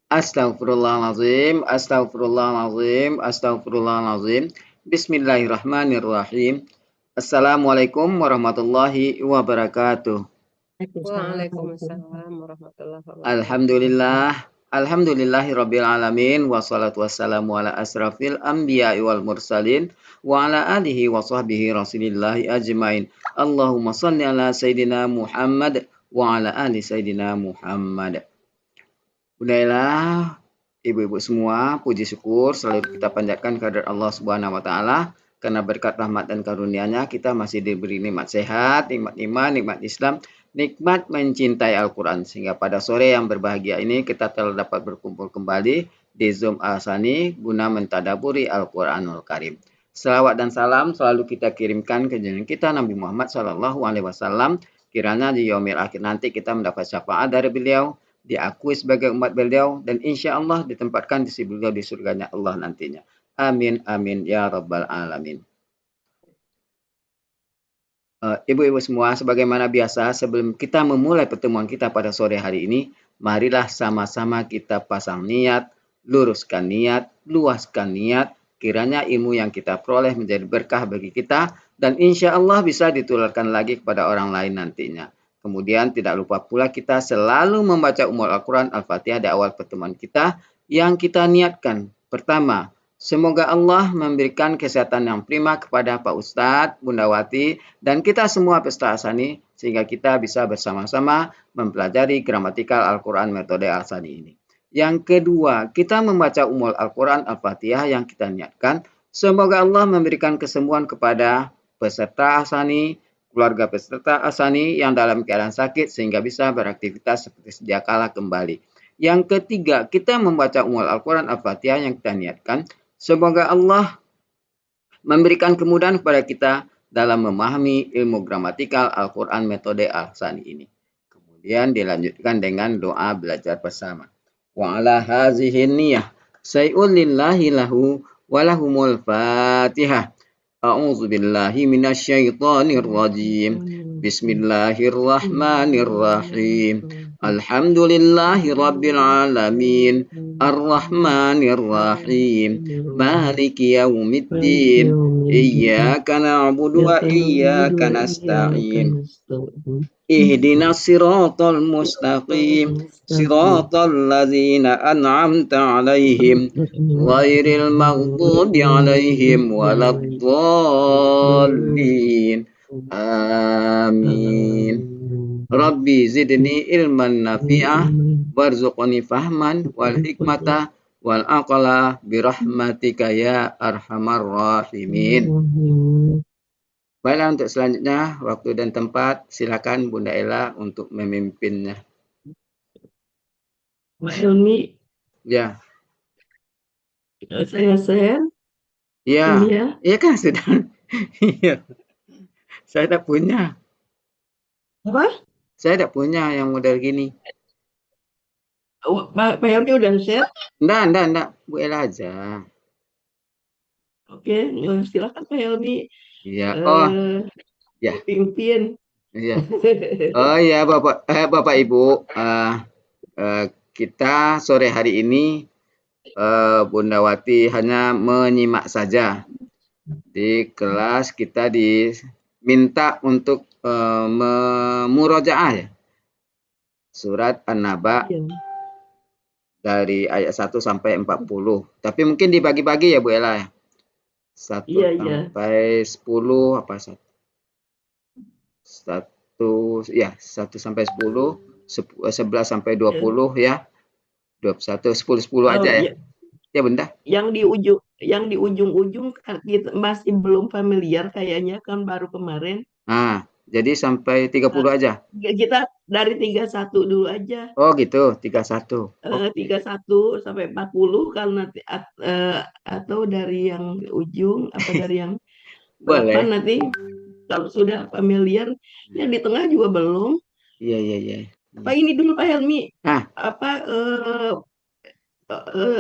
Astaghfirullahalazim, astaghfirullahalazim, astaghfirullahalazim. Bismillahirrahmanirrahim. Assalamualaikum warahmatullahi wabarakatuh. Waalaikumsalam warahmatullahi wabarakatuh. Alhamdulillah, alhamdulillahirabbil alamin wassalatu wassalamu ala asrafil anbiya'i wal mursalin wa ala alihi wa sahbihi rasulillahi ajmain. Allahumma shalli ala sayidina Muhammad wa ala ali sayidina Muhammad. Budahlah ibu-ibu semua, puji syukur selalu kita panjatkan kehadirat Allah Subhanahu wa taala karena berkat rahmat dan karunia-Nya kita masih diberi nikmat sehat, nikmat iman, nikmat Islam, nikmat mencintai Al-Qur'an sehingga pada sore yang berbahagia ini kita telah dapat berkumpul kembali di Zoom Al-Sani guna mentadaburi Al-Qur'anul Karim. Selawat dan salam selalu kita kirimkan ke junjungan kita Nabi Muhammad sallallahu alaihi wasallam. Kiranya di yaumil akhir nanti kita mendapat syafaat dari beliau, diakui sebagai umat beliau, dan insya Allah ditempatkan di sisi beliau di surganya Allah nantinya. Amin, amin, ya rabbal alamin. Ibu-ibu semua, sebagaimana biasa, sebelum kita memulai pertemuan kita pada sore hari ini, marilah sama-sama kita pasang niat, luruskan niat, luaskan niat, kiranya ilmu yang kita peroleh menjadi berkah bagi kita, dan insya Allah bisa ditularkan lagi kepada orang lain nantinya. Kemudian tidak lupa pula kita selalu membaca Ummul Al-Quran Al-Fatihah di awal pertemuan kita yang kita niatkan. Pertama, semoga Allah memberikan kesehatan yang prima kepada Pak Ustadz, Bunda Wati, dan kita semua peserta Al-Sani sehingga kita bisa bersama-sama mempelajari gramatikal Al-Quran metode Al-Sani ini. Yang kedua, kita membaca Ummul Al-Quran Al-Fatihah yang kita niatkan. Semoga Allah memberikan kesembuhan kepada peserta Al-Sani, keluarga peserta Asani yang dalam keadaan sakit sehingga bisa beraktivitas seperti sedia kala kembali. Yang ketiga, kita membaca Ummul Al-Quran Al-Fatihah yang kita niatkan. Semoga Allah memberikan kemudahan kepada kita dalam memahami ilmu gramatikal Al-Quran metode Al-Sani ini. Kemudian dilanjutkan dengan doa belajar bersama. Wa ala hazihin niyah say'un lillahi lahu walahumul fatihah. A'udzu billahi minasyaitonir rajim. Bismillahirrahmanirrahim. Alhamdulillahi rabbil alamin. Arrahmanir rahim. Maliki yaumiddin. Iyyaka na'budu wa iyyaka nasta'in. Ihdinas siratal mustaqim. Siratal ladzina an'amta 'alaihim ghairil maghdubi 'alaihim waladdallin. Amin. Rabbi zidni ilman nafi'ah warzuqni fahman wal hikmata wal aqla birahmatika ya arhamar rahimin. Baiklah, untuk selanjutnya waktu dan tempat silakan Bunda Ella untuk memimpinnya. Mbak Helmi, Ya, saya share iya, ini ya. iya kan sudah. Iya, saya tidak punya. Apa? Saya tidak punya yang model gini. Pak Helmi udah share? Enggak, Bu Ella aja. Oke, silakan Pak Helmi Iya, oh, ya, pimpin. iya. Oh iya, Bapak Ibu, kita sore hari ini Bunda Wati hanya menyimak saja. Di kelas kita diminta untuk memurojaah ya. Surat An-Naba Iya. dari ayat 1 sampai 40. Tapi mungkin dibagi-bagi ya Bu Ella ya. 1 Iya. sampai 10 apa 1 ya 1 sampai 10, 11 sampai 20 ya. 21, 10 aja ya. Ya, Ya Bunda. yang di ujung-ujung kan kita masih belum familiar kayaknya kan baru kemarin. Nah, jadi sampai 30 aja. Kita dari 31 dulu aja. Oh gitu, 31. Oke. 31 sampai 40 karena atau dari yang ujung apa dari yang berapa Boleh. nanti kalau sudah familiar ya di tengah juga belum. Iya. Apa ini dulu Pak Helmi? Nah, Apa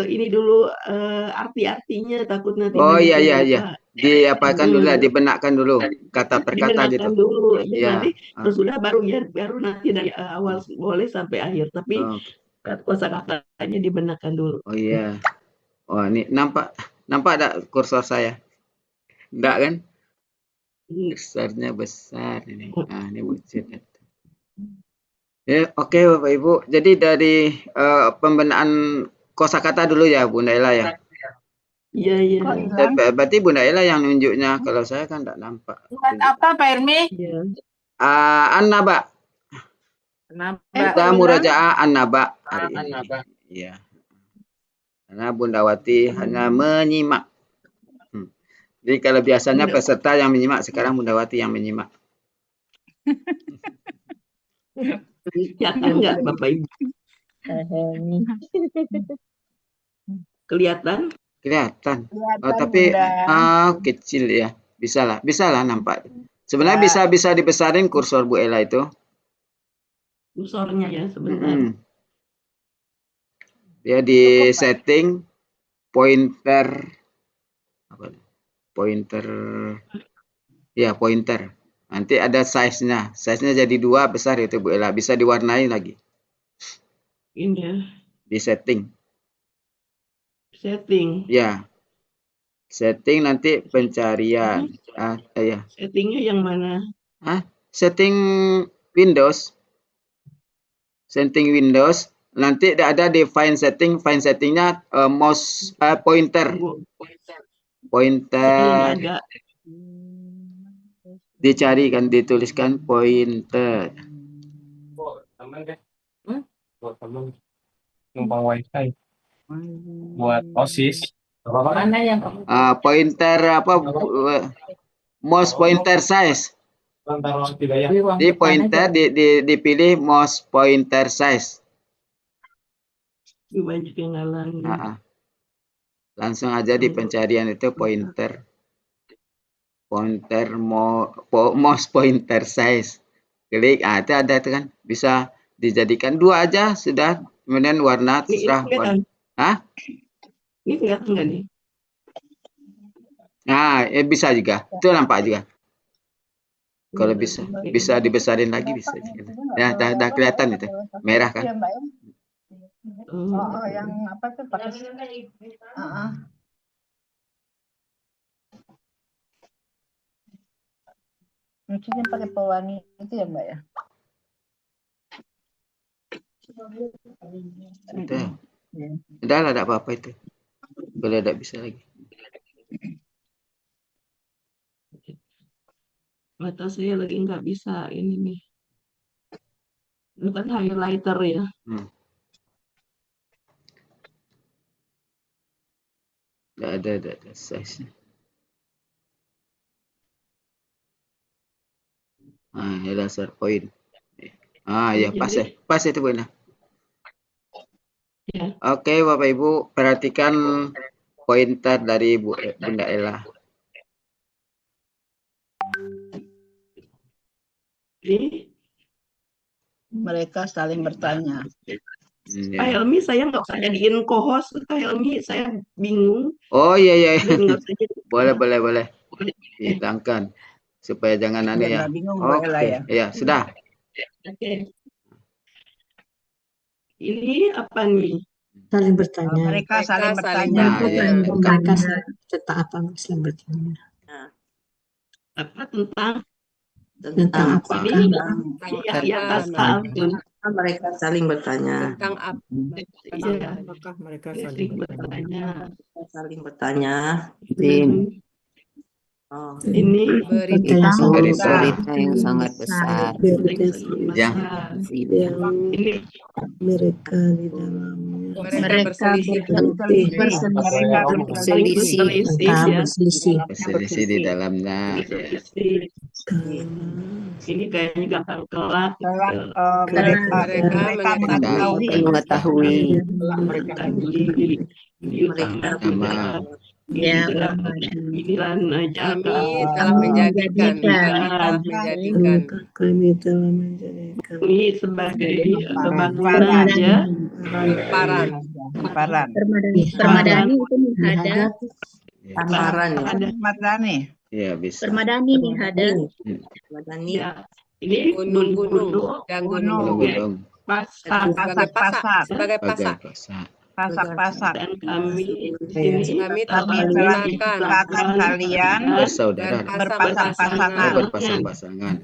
ini dulu arti-artinya takut nanti oh banyak yang iya. lupa. Diapakan dulu lah, dibenakkan dulu kata per kata gitu. Dibenarkan dulu ya Iya. nanti sudah baru nanti dari awal boleh sampai akhir tapi Oke. kosakatanya dibenarkan dulu. Oh iya. Oh ini nampak ada kursor saya? Enggak kan? Kursornya besar ini. Nah, ini buncit. Ya, oke Bapak Ibu. Jadi dari pembenahan kosakata dulu ya Bunda Ella ya. Iya, iya. Kok hilang? Berarti Bunda Ella yang nunjuknya, kalau saya kan enggak nampak. Buat apa Pak Irmi? Iya. An-Naba. Kita Kok hilang? murajaah An-Naba hari ini. Iya. Karena Bunda Wati hanya menyimak. Jadi kalau biasanya peserta yang menyimak, sekarang Bunda Wati yang menyimak. Kelihatan nggak Bapak Ibu? Kelihatan? Kelihatan. Kelihatan, Tapi Bunda. kecil ya. Bisalah nampak. Sebenarnya bisa dibesarin kursor Bu Ella itu. Kursornya ya sebentar. Dia di setting pointer pointer. Nanti ada size-nya. Size-nya jadi 2 besar itu Bu Ella. Bisa diwarnai lagi. Ini ya. Di setting. Setting. Ya. Setting nanti pencarian. Ya. Settingnya yang mana? Setting Windows. Setting Windows. Nanti ada di find setting. Find settingnya mouse pointer. Pointer. Dicari kan, dituliskan pointer. Numpang wifi buat OSIS. Mana yang Pointer mouse pointer size. Di pointer dipilih mouse pointer size. Banyak yang ngalang. Langsung aja di pencarian itu pointer. Mouse pointer size. Klik, itu ada itu kan. Bisa dijadikan 2 aja sudah. Kemudian warna terserah. Ini kelihatan nggak nih? Bisa juga. Itu nampak juga. Kalau bisa dibesarin lagi bisa. Ya, dah kelihatan itu. Merah kan? yang apa tuh pakai nyucinya pakai pewangi itu ya Mbak ya? Udah lah, tidak apa-apa itu. Boleh tidak bisa lagi. Mata saya lagi nggak bisa ini nih. Bukan highlighter ya. Tidak ada size. Ini dasar poin. Ya pas itu Bu. Ya. Oke Bapak Ibu, perhatikan pointer dari Bunda Ella. Mereka saling bertanya. Pak Helmi, saya nggak usah jadiin co-host. Pak Helmi, saya bingung. Oh iya. Boleh. Hilangkan supaya jangan aneh ya. Oke. Ya sudah. Oke. Ini apa nih? Saling bertanya. Mereka saling bertanya. Mereka tentang apa saling bertanya? Apa tentang apa? Mereka saling bertanya. Tentang apa? Apakah mereka saling bertanya? Saling bertanya. Ini berita yang sangat besar. Ya. Ini Mereka di dalamnya. Berselisih di dalamnya. Ini kayaknya gampang kelak. Mereka mengetahui. Kami telah menjadikan ini sebagai bangunan ya. Permadani itu menghadap. Permadani. Iya bisa. Permadani menghadap. Permadani. Ini gunung-gunung dan gunung. pasak sebagai pasak, sebagai Sebagai pasak. pasak. Pasak-pasak. dan kami di sini Kami telah Kami telah menyatakan menyatakan kalian Bersaudara. berpasang-pasangan. Berpasang-pasangan.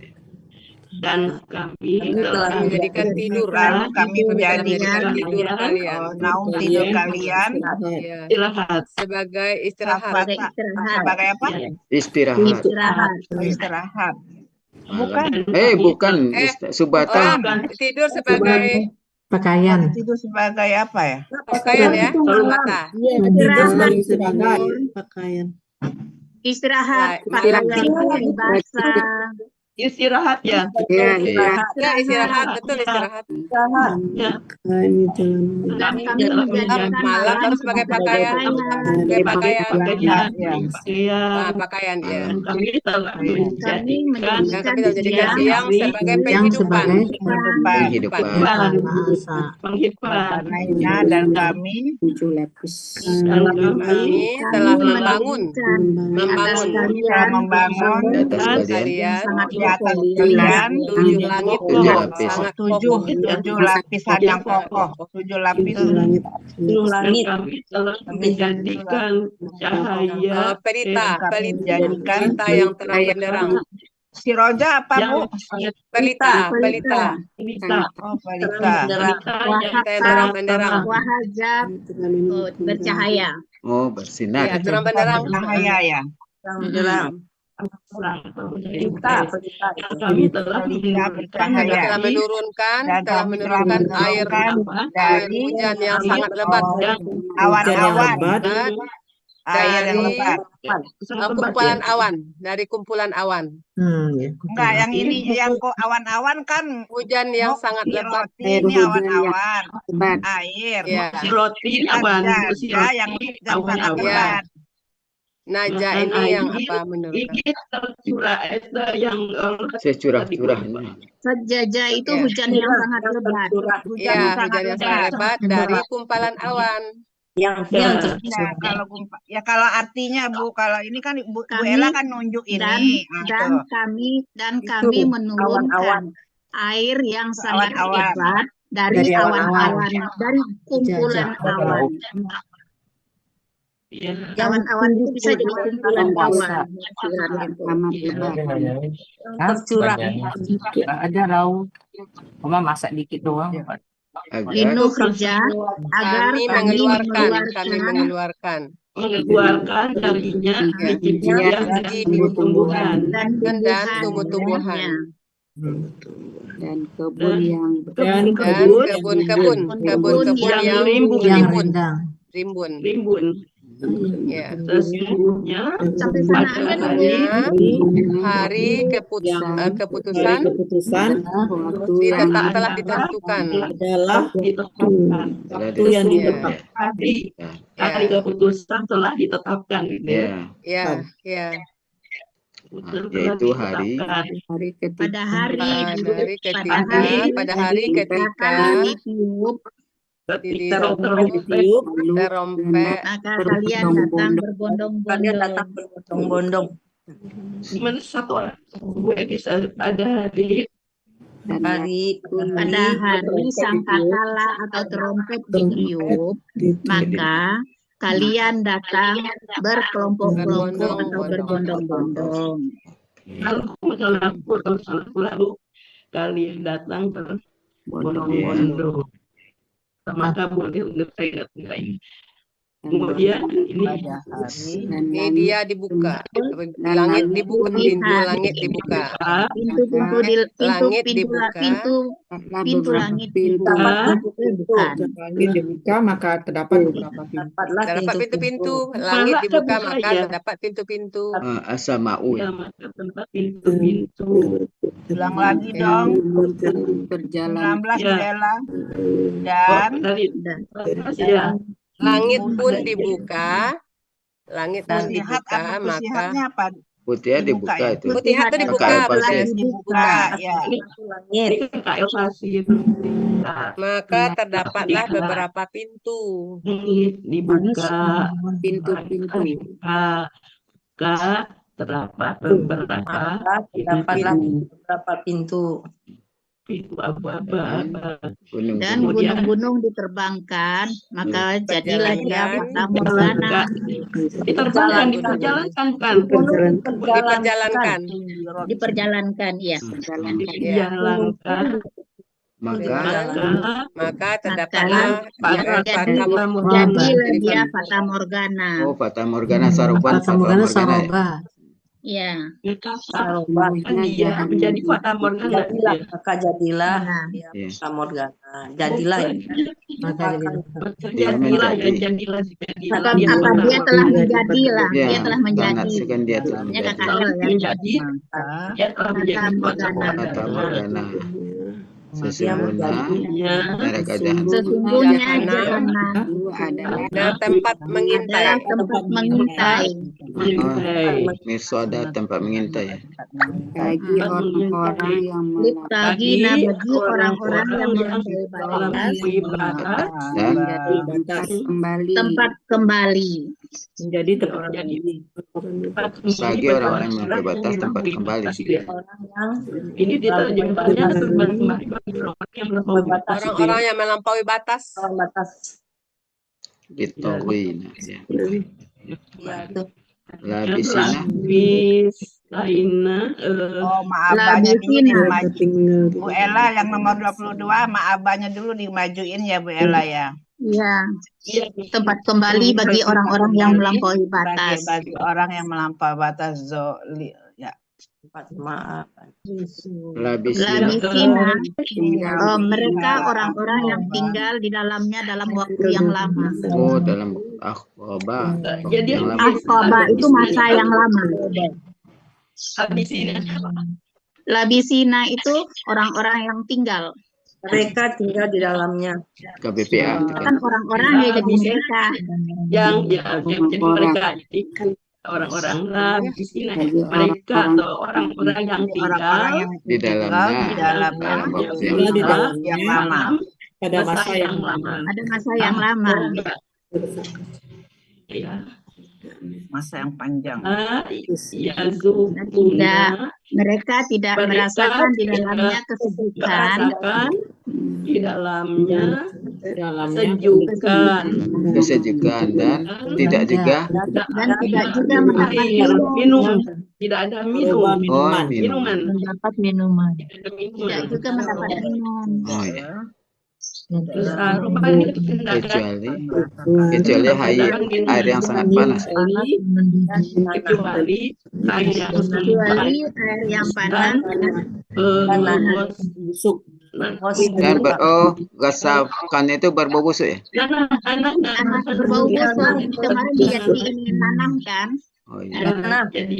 dan kami kami telah telah menjadikan tidur. Lalu kami Kami telah menjadikan menjadikan tidur kalian. naung tidur kalian Ya, istirahat. sebagai istirahat. Sebagai istirahat. sebagai apa? Ya, Istirahat. Istirahat. Istirahat. Malam. Bukan. Bukan. Eh, Subatan. Tidur sebagai Pakaian. Itu sebagai apa ya? pakaian ya, mata. Istirahat. Pakaian. Istirahat. Malam Pakaian tidur. basah. istirahat ya. Iya. Ya, istirahat, betul istirahat. Ya, Dan kami menjadikan Malam baru sebagai pakaian. Sebagai pakaian. pakaian, Ya. Ah, pakaian. pakaian ya. Dan kami telah menjadikan Dan kami telah menjadikan siang sebagai Yang penghidupan. Kehidupan. Kehidupan. penghidupan. Karenanya dan kami Dan kami Kami telah membangun atas kita kalian membangun Di atas kalian. kalian di atas kalian 7 langit Tujuh yang lapis. sangat tujuh kokoh. lapisan yang kokoh, 7 lapis. dan kami telah menjadikan cahaya Pelita, Kami pelita, menjadikan pelita yang terang benderang. si Roja apa Bu? yang Pelita, pelita, kita Oh, Pelita. pelita yang terang benderang. wahajab bercahaya. Oh, bersinar. Ya, terang benderang. Cahaya ya. Terang benderang. kami telah Pelita Kami bercahaya. telah menurunkan, Dan telah kami telah menurunkan air menurunkan air dari hujan yang sangat lebat. awan-awan, Dan air yang dari lebat. kumpulan awan, dari kumpulan awan. Enggak, yang ini yang kok awan-awan kan Hujan yang sangat si lebat. roti ini awan-awan, air. Ya, si roti awan, si Saja yang roti sangat awan. lebat. Naja Dan ini yang air apa menurut kamu? ini tercurah yang Securah-curah. Sajaja itu Ya. hujan yang sangat lebat. Ya, hujan yang sangat lebat dari kumpalan awan. yang Ya, kalau artinya Bu, kalau ini kan Bu Ella kan nunjuk ini. Dan kami menurunkan air yang sangat Awan-awan. lebat dari awan-awan, dari kumpulan awan. Awan-awan itu bisa jadi kumpulan awan. Tercurah. Ada raung. Cuma masak dikit doang. Linu kerja agar Kami kami mengeluarkan mengeluarkan darinya biji-bijian dan tumbuh-tumbuhan dan tumbuh-tumbuhan dan kebun yang dan kebun-kebun yang rimbun. Ya. Sesungguhnya sampai sana pada hari keputusan telah ditentukan. Hari keputusan telah ditetapkan. Ya. Yaitu hari pada hari ketika terompet, maka kalian datang berbondong-bondong. Satu orang gue bisa ada di pada hari sangkakala atau terompet ditiup, maka kalian datang berkelompok-kelompok atau berbondong-bondong. Lalu kalian datang berbondong-bondong. Maka boleh saya ini. Kemudian ini dia dibuka, langit dibuka, pintu langit dibuka, pintu langit dibuka, maka terdapat beberapa pintu-pintu, langit dibuka maka terdapat pintu-pintu. As-sama'u. tempat pintu-pintu. Ulang lagi dong. 19 Bella. Dan langit pun dibuka, maka putih dibuka itu. putih itu dibuka, ya. maka terdapatlah beberapa pintu. Dibuka pintu-pintu. Terdapat beberapa pintu. itu apa-apa. Dan Gunung-gunung. Kemudian gunung-gunung diterbangkan, maka jadilah dia Diperjalankan. fata morgana. diterbangkan, diperjalankan bukan? Diperjalankan. Diperjalankan, ya. Diperjalankan, Maka Maka terdapatlah Maka fata morgana. Jadilah dia fata morgana. oh fata morgana sarupan Fata fata Morgana morgana ya. saroba. Ya. dia menjadi fata morgana. Maka jadilah Iya. fata morgana. Jadilah ya. Maka Dia Jadilah ya, menjadi. jadilah. Apa Dia dia fata telah morgana. menjadi lah. Ya, Dia telah menjadi. menafsirkan dia telah Maksudnya menjadi. kakak El ya. Menjadi, dia telah menjadi fata Fata morgana. morgana. Sesungguhnya neraka jahanam. Sesungguhnya Jahanam jahanam itu adalah adalah tempat mengintai. adalah tempat mengintai Oh, mirsoda tempat mengintai ya. bagi orang-orang yang Litagina bagi orang-orang yang melampaui melampaui batas Dan menjadi tempat kembali tempat kembali. Menjadi tempat jadi bagi orang-orang yang melampaui batas tempat kembali. Ini diterjemahkannya kembali bagi orang yang melampaui batas. Orang-orang yang melampaui batas. Ditowin ya. Ya, tuh. Labisina. Labis lainnya Oh, maabahnya dulu Labisina. dimajuin. Bu Ella yang nomor 22, maabahnya dulu dimajuin ya Bu Ella ya. Ya, tempat kembali bagi orang-orang yang melampaui batas. Bagi orang yang melampaui batas ya. Tempat maaf. Labisina. Labisina, mereka orang-orang yang tinggal di dalamnya dalam waktu yang lama. Oh, dalam akhwaba. Jadi yang lama. Aqaba itu masa yang lama. habis ini Labisina itu orang-orang yang tinggal. Mereka tinggal di dalamnya. KBPA. Kan orang-orang ya jadi mereka. yang jadi mereka jadi kan orang-orang labis ini mereka atau orang-orang yang tinggal Orang-orang yang Di dalamnya. di dalamnya Dalam waktu yang di lama. dalam yang lama. pada masa yang lama. Ada masa yang lama. Ya. Masa yang panjang. Ya zubuna Mereka tidak merasakan di dalamnya kesejukan merasakan di dalamnya sejukan Kesejukan dan tidak juga. dan tidak juga mendapat air minum, tidak ada minum, Oh, minuman, minuman. mendapat minuman. tidak ada minum. Tidak juga mendapat minum. Oh ya. Terus rupanya itu tindakan Kecuali air yang sangat panas. kecuali air yang Kecuali air yang panas Dan gasakan itu berbau busuk ya. berbau busuk. Kemarin dia ini tanam kan. Oh iya. jadi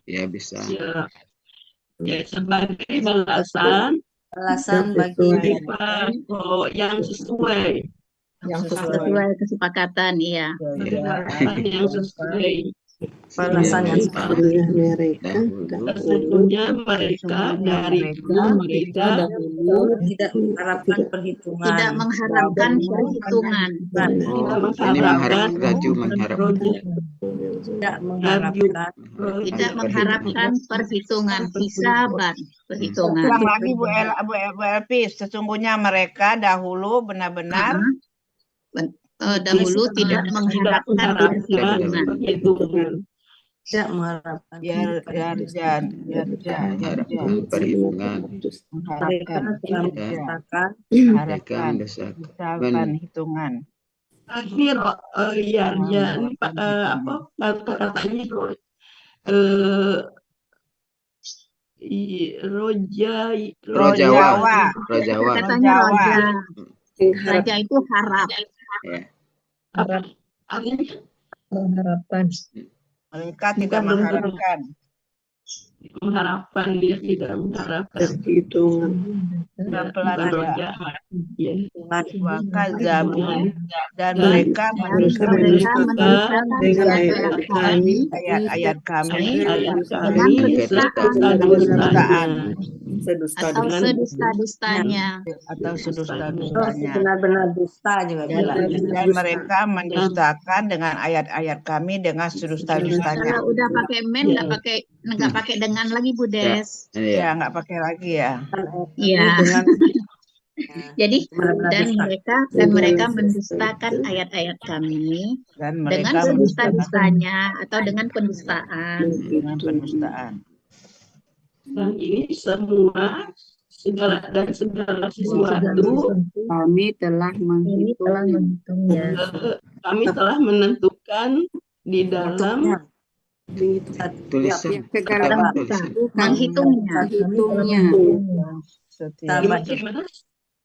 Ya bisa. ya sebagai balasan bagi yang sesuai Sesuai kesepakatan, iya. balasan yang sesuai. balasan yang Sesungguhnya mereka dari mereka tidak mengharapkan perhitungan. Tidak mengharapkan perhitungan. Oh, ini mengharap raju mengharap. Tidak mengharapkan. Tidak mengharapkan perhitungan, hisaban, perhitungan. Ulang lagi Bu Elpis, sesungguhnya mereka dahulu benar-benar Dahulu tidak mengharapkan perhitungan. Tidak mengharapkan. Mengharapkan perhitungan. Mereka telah mengatakan Mereka misalkan hitungan. akhir ya ini apa kata-katanya Rojawa. Katanya roja. Roja itu harap. Ya. apa artinya Mengharapkan. Mereka tidak mengharapkan. mengharapkan dia tidak mengharapkan Perhitungan. Pelan-pelan aja. ya. Wakal zabu dan mereka Mereka Dengan ayat-ayat kami ayat dengan kami kedustaan. kedustaan sedusta atau dengan sedusta-dustanya. Atau oh, sedusta-dustanya. sebenar-benar dusta juga Dan, bisa. dan mereka mendustakan dengan ayat-ayat kami dengan sedusta-dustanya. Kalau udah pakai men, nggak pakai dengan lagi Bu Ya, Des. ya. Ya, nggak pakai lagi ya. Iya. Dengan Jadi benar-benar dan dusta. mereka mendustakan ayat-ayat kami Dan dengan mereka mendustakan sedusta-dustanya atau dengan pendustaan. dengan pendustaan. Dan ini segala sesuatu Kami telah menghitungnya. kami telah menentukan di dalam Tulisan. Segala Menghitungnya. Setiap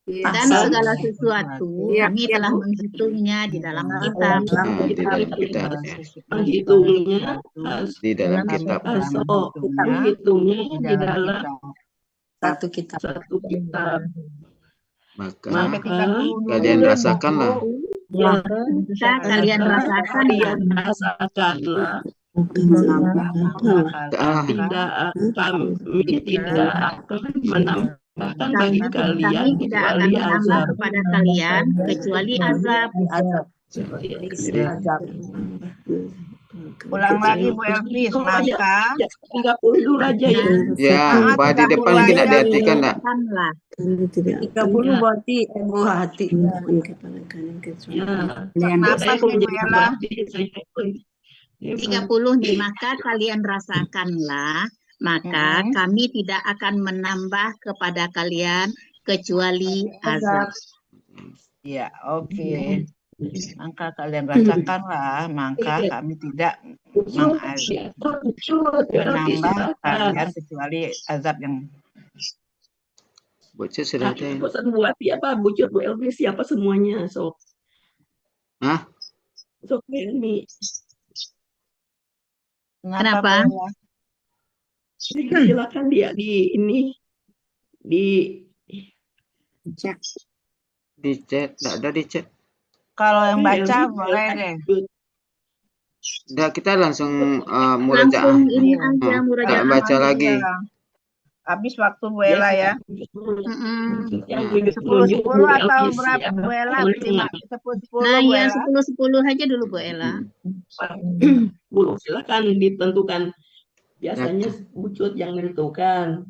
Dan segala sesuatu kami telah menghitungnya di dalam kitab. Di dalam kitab. Ya. menghitungnya Di dalam kitab. menghitungnya di dalam Satu kitab. satu kitab. Maka Maka kalian rasakanlah. Maka kalian rasakanlah rasakanlah tidak kami tidak akan menambahkan bagi kalian kami tidak akan kecuali menambah azab. kepada kalian kecuali azab. Ulang lagi Bu Elvis, maka 30 dulu aja ya. Ya, Pak di depan mungkin tidak diartikan enggak? Rasakanlah. 30 berarti buah hati. Ya. kenapa Saya sih Bu menjadi Ella? berarti 30 nih, maka kalian rasakanlah, maka kami tidak akan menambah kepada kalian kecuali azab. Ya, oke. Maka kalian rasakanlah, maka kami tidak menambah kalian kecuali azab yang Bocor sudah ada. pesan buat siapa? Bocor Bu Elvis siapa semuanya? Sok. Hah? Sok Elmi. Kenapa? Bu Ella? Silakan dia di Di chat, enggak ada di chat. Kalau yang baca boleh deh. Udah kita langsung murajaah. Langsung ini aja Tak murajaah. baca lagi. Habis waktu Bu Ella ya. Yang 10 atau berapa Bu Ella? 10 Nah, Bu ya Ella. 10 aja dulu Bu Ella. Silakan ditentukan. Biasanya Bucut yang menentukan.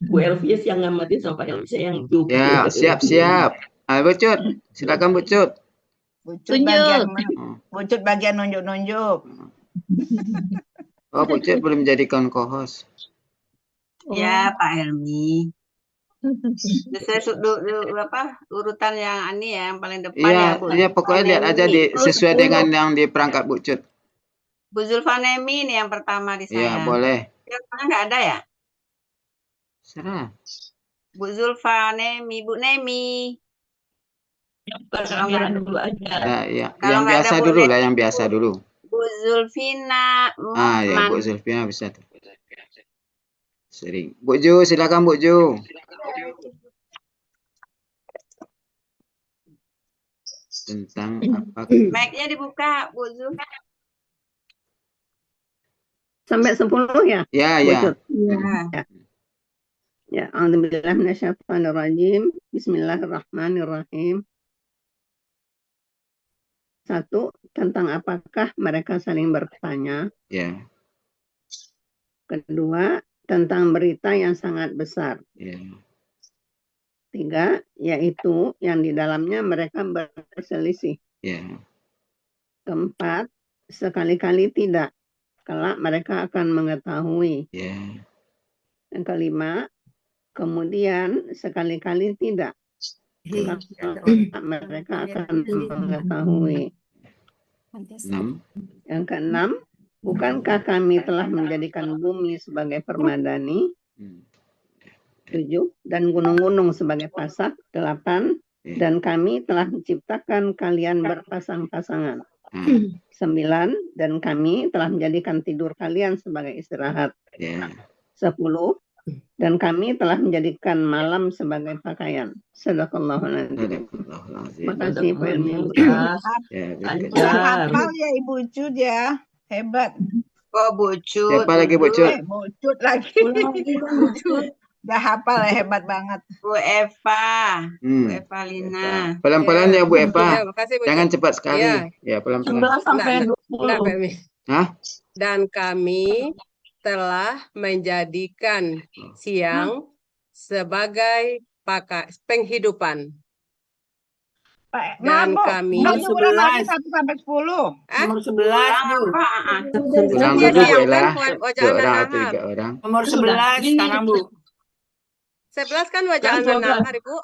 Bu Elvis yang ngamatin sama Pak Elvis yang cukup. Ya, siap. Bocor. Silakan Bocor. Bucut bagian nunjuk-nunjuk. Oh, Bocor belum jadikan co-host. Ya, Pak Helmi. Saya urutan yang ini ya, yang paling depan Iya, Bu. iya pokoknya lihat aja sesuai dengan yang di perangkat Bucut. Bu Zulfanemi nih yang pertama di saya. Iya, boleh. Yang mana nggak ada ya? Serah. Bu Zulfanemi, Bu Nemi. Kamera dulu aja. Ya. Yang biasa dulu lah, yang biasa dulu. Bu Zulfina. Ya, Bu Zulfina bisa tuh. Sering. Bu Ju, silakan Bu Ju. Tentang apa? Mic-nya dibuka, Bu Zul. Sampai 10 ya? Ya. Ya, a'udzubillahi minasyaitonirrajim. Bismillahirrahmanirrahim. 1. Tentang apakah mereka saling bertanya. Ya. Kedua, tentang berita yang sangat besar. Ya. 3, yaitu yang di dalamnya mereka berselisih. Ya. Keempat, sekali-kali tidak. Kelak mereka akan mengetahui. Ya. Yang kelima, kemudian sekali-kali tidak. Kelak mereka akan mengetahui. 6. Yang keenam, bukankah kami telah menjadikan bumi sebagai permadani? 7. Dan gunung-gunung sebagai pasak. 8. Dan kami telah menciptakan kalian berpasang-pasangan. 9. Dan kami telah menjadikan tidur kalian sebagai istirahat. 10. Dan kami telah menjadikan malam sebagai pakaian. Sadaqallahul adzim. Terima kasih Pak Helmi. Hafal ya Ibu Cut ya. Hebat. Oh, Bu Cut. Siapa lagi Bu Cut? Bu Cut lagi. Udah hafal ya, hebat banget. Bu Eva. Bu Hmm. Eva Lina. Pelan-pelan ya Bu Ya, Eva. makasih Bu Jangan Cuk. cepat sekali. Ya, Ya, pelan-pelan. 11 sampai Enggak, 20. Pak Emi. Hah? Dan kami telah menjadikan siang sebagai penghidupan. Pak, Dan maaf, Bu. kami Nomor ulang lagi 11. 1 sampai 10. Nomor 11, Bu. Ulang Iya dulu Bu siang Ella. kan 2 wajah orang anak atau 3 orang. Nomor Sudah. 11 Ini sekarang, Bu. 11 kan wajah Yang anak 12. hari Bu.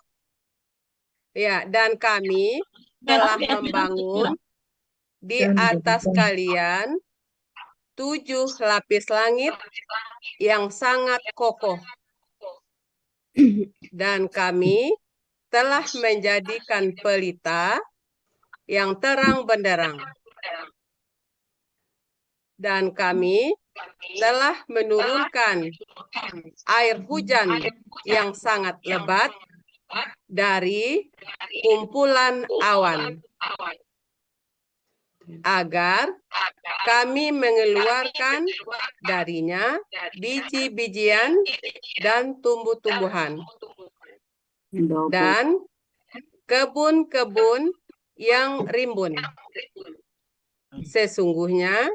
Ya, dan kami telah membangun di atas kalian 7 lapis langit yang sangat kokoh. Dan kami telah menjadikan pelita yang terang benderang. Dan kami telah menurunkan air hujan yang sangat lebat dari kumpulan awan, agar kami mengeluarkan darinya biji-bijian dan tumbuh-tumbuhan, dan kebun-kebun yang rimbun. Sesungguhnya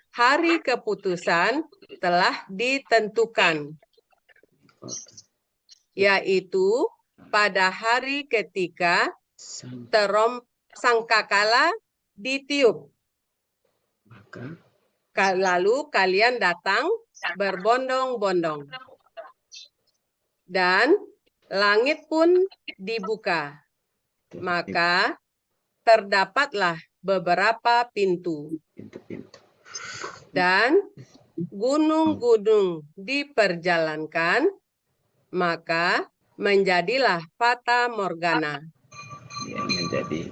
hari keputusan telah ditentukan, yaitu pada hari ketika sangkakala ditiup. Lalu kalian datang berbondong-bondong. Dan langit pun dibuka. Maka terdapatlah beberapa pintu. Dan gunung-gunung diperjalankan, maka menjadilah fata morgana. Ya, menjadi.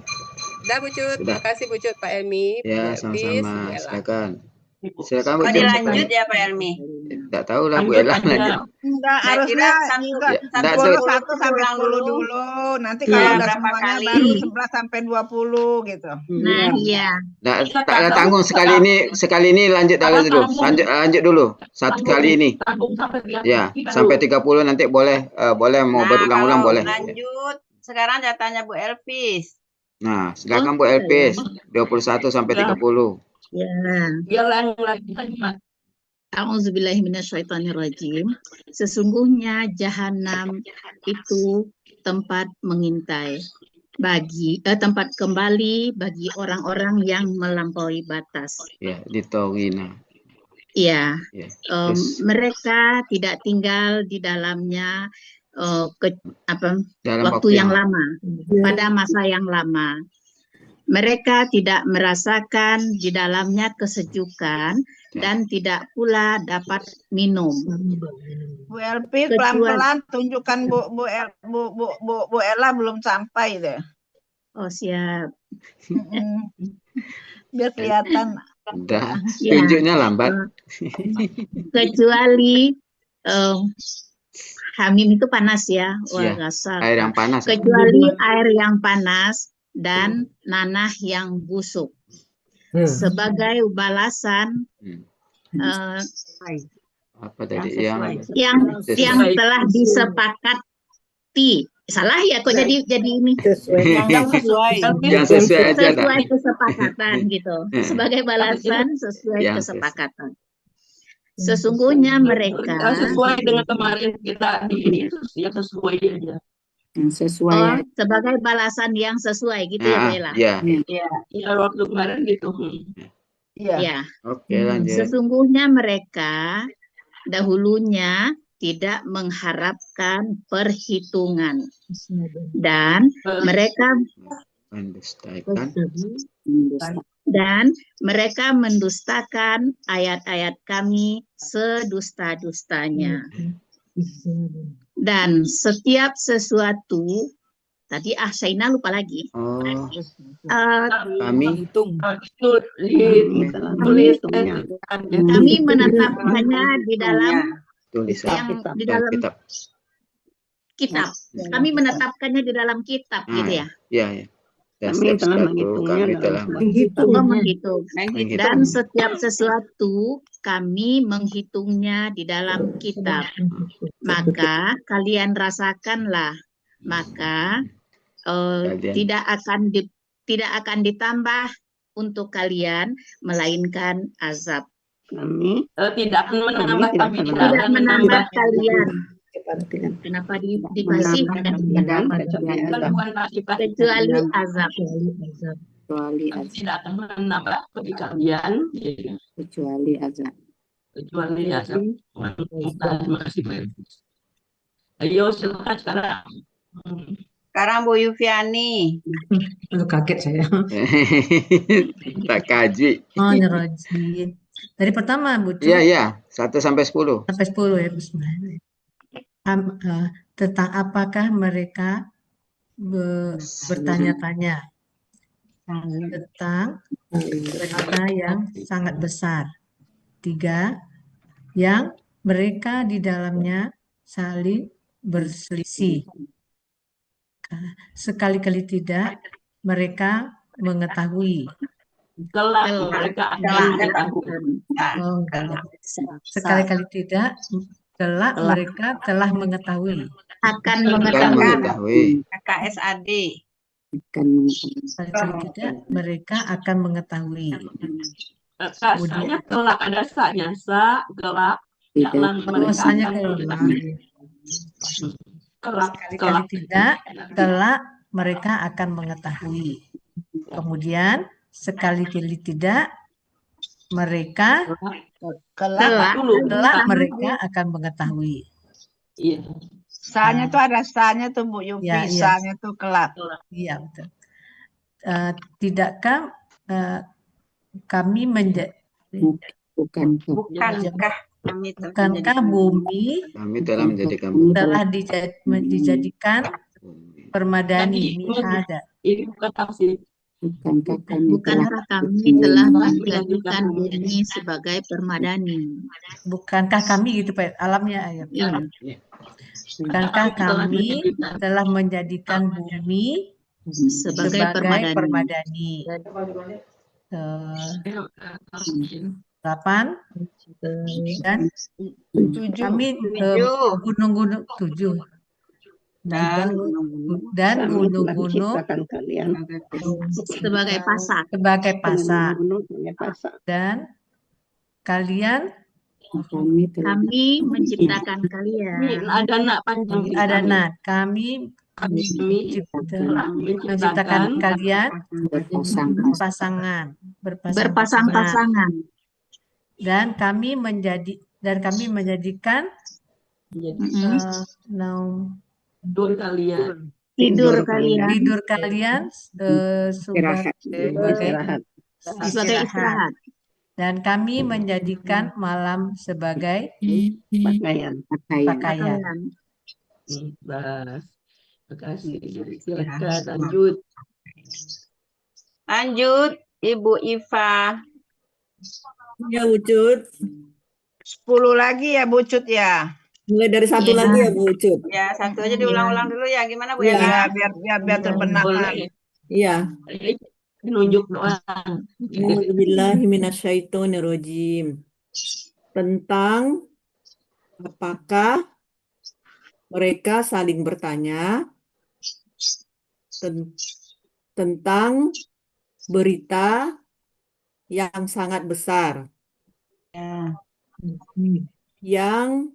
Dah Bu Cut, Sudah. makasih Bu Cut, Pak Elmi. Ya, sama-sama. Silakan. Silakan Bu Oh, Cut. dilanjut ya Pak Elmi. Tidak tahu lah Bu Ella lanjut. Enggak, Saya harusnya kira juga Nggak, 1 sampai ulang 10 dulu. dulu. Nanti Iya, kalau udah berapa semuanya kali? baru 11 sampai 20 gitu. Nah, iya. Tak ada tanggung sekali ini lanjut dulu. Lanjut dulu. Satu kali ini. Ya, sampai 30 nanti boleh mau Nah, berulang-ulang kalau boleh. lanjut, sekarang jatahnya Bu Elvis. Nah, silakan Bu Elvis. 21 sampai 30. Ya. Biar lagi tadi, Mas. A'udzubillahiminasyaitonirrajim. Sesungguhnya jahanam itu tempat mengintai tempat kembali bagi orang-orang yang melampaui batas. Ya, di Tawina. Ya, Ya. Terus, mereka tidak tinggal di dalamnya dalam waktu yang lama, pada masa yang lama. Mereka tidak merasakan di dalamnya kesejukan dan tidak pula dapat minum. Bu Elvi pelan-pelan tunjukkan Bu Ella belum sampai deh. Oh, siap. Biar kelihatan. udah Ya. tunjuknya lambat. Kecuali hamim itu panas ya, Ya, gasar. air yang panas. Kecuali air yang panas dan nanah yang busuk. Sebagai balasan Apa tadi yang yang telah disepakati. Salah ya kok jadi ini. Yang sesuai. yang sesuai aja dah. Sesuai kesepakatan gitu. Sebagai balasan sesuai Yang kesepakatan. Sesungguhnya mereka sesuai dengan kemarin kita di ini, yang sesuai aja. Yang sesuai. sebagai balasan yang sesuai gitu ya, Bella. Ya. Ya, waktu kemarin gitu. Iya. Ya. Oke, lanjut. Sesungguhnya mereka dahulunya tidak mengharapkan perhitungan dan mereka mendustakan ayat-ayat kami sedusta-dustanya. Dan setiap sesuatu tadi Saina lupa lagi. Kami Kami menetapkannya di dalam tulisan di dalam kitab. Kami menetapkannya di dalam kitab gitu ya. Iya. Dan Kami setiap telah sesuatu menghitungnya kami dalam telah sebuah menghitung. menghitung. Dan setiap sesuatu kami menghitungnya di dalam kitab. Maka kalian rasakanlah, maka Kalian tidak akan ditambah untuk kalian, melainkan azab. Kami Tidak akan menambah, tidak kami akan tidak Tidak akan menambah menambah. kalian. Kenapa dikasih? kalian kecuali azab. Keluhan akibat Kecuali azab. Kecuali kami azab. tidak akan menambah bagi kalian, Kecuali azab. kecuali azab. Terima kasih Pak Elvis. Ayo silakan sekarang. Sekarang Bu Yufiani. Aduh, kaget saya. tak kaji. Oh, nyerojin. Dari pertama, Bu Cu, Iya, iya. 1 sampai 10. sampai 10 ya, Bismillah. Tentang apakah mereka bertanya-tanya tentang berita yang sangat besar. 3, yang mereka di dalamnya saling berselisih. Sekali-kali tidak mereka mengetahui. Kelak mereka akan mengetahui. Oh, sekali-kali tidak kelak mereka telah mengetahui. Akan Akan mengetahui. KKSAD. Sekali-kali tidak mereka akan mengetahui. Rasanya kelak ada saknya, kelak. Jalan mereka Bahwasanya akan kelak. kelak. Sekali-kali tidak kelak mereka akan mengetahui. Kemudian sekali-kali tidak mereka kelak mereka akan mengetahui. Iya. Sanya tuh ada sanya tuh Bu Yufi, Ya, iya. sanya tuh kelak. Iya, betul. Tidakkah kami bukankah bumi Kami telah menjadikan bumi. telah dijadikan permadani ada. Ini bukan tafsir. Bukankah kami telah menjadikan bumi sebagai permadani? Bukankah kami gitu Pak alamnya ayat. Iya. Bukankah kami telah menjadikan bumi Sebagai permadani. 8 dan kami gunung-gunung 7 dan gunung-gunung sebagai pasak. Dan kalian kami menciptakan kalian. Ada nak kami menciptakan kalian berpasang-pasangan. Dan kami menjadikan tidur kalian sebagai istirahat. Dan kami menjadikan malam sebagai pakaian. Terima kasih. Silakan lanjut. Lanjut Ibu Iva. Ya, Bu Cut. 10 lagi ya Bu Cut ya. Mulai dari 1 lagi ya, Bu Cut. Ya, 1 aja diulang-ulang dulu ya. Gimana Bu Ya, Ella? biar terbenamkan. Iya. Penunjuk doa. A'udzubillahi minasyaitonirrajim. Tentang apakah mereka saling bertanya tentang berita yang sangat besar. Yang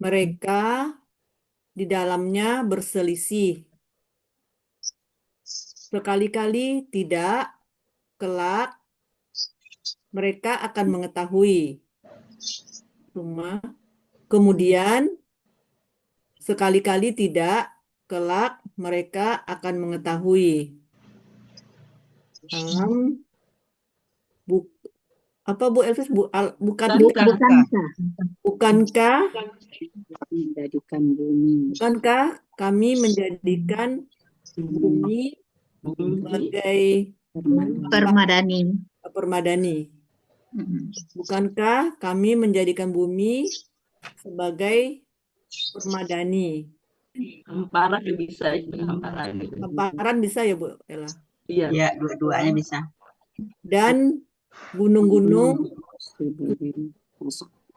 mereka di dalamnya berselisih. Sekali-kali tidak, kelak mereka akan mengetahui. Kemudian sekali-kali tidak, kelak mereka akan mengetahui. Apa Bu Elvis? Bukankah kami menjadikan bumi sebagai permadani? Bukankah kami menjadikan bumi sebagai permadani? Hamparan bisa itu hamparan. Hamparan bisa ya Bu Ella. Iya. Ya, dua-duanya bisa. Dan gunung-gunung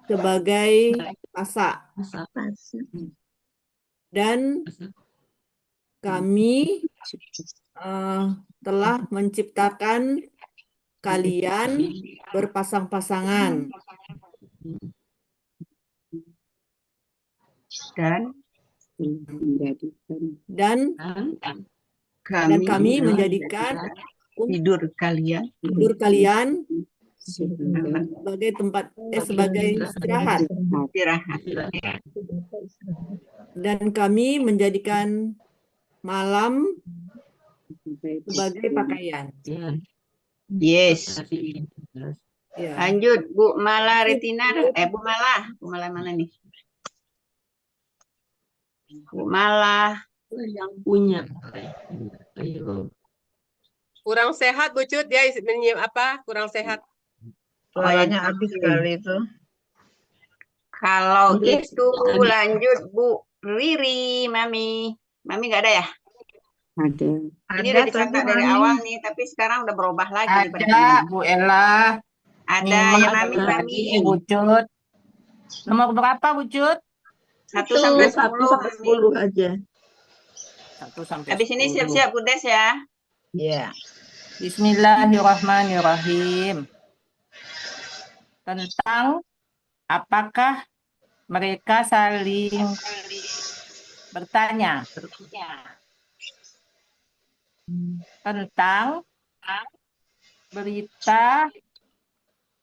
sebagai pasak. Dan kami telah menciptakan kalian berpasang-pasangan. Dan kami menjadikan tidur kalian sebagai tempat sebagai istirahat. Dan kami menjadikan malam sebagai pakaian. Yes. Ya. Lanjut Bu Mala Retina. Bu Mala mana nih? Bu Mala yang punya. Ayo. Kurang sehat Bu Cut ya, kurang sehat. Suaranya habis kali itu. Kalau itu lanjut Bu Riri, Mami nggak ada ya? Ada. Ini udah dicatat dari awal nih, tapi sekarang udah berubah lagi. Ada Bu Ella. Ada ya Mami. Bu Cut. Nomor berapa Bu Cut? 1 sampai 10 aja. 1 sampai 10. Habis ini siap-siap Bu Des ya. Iya. Bismillahirrahmanirrahim. Tentang apakah mereka saling bertanya tentang berita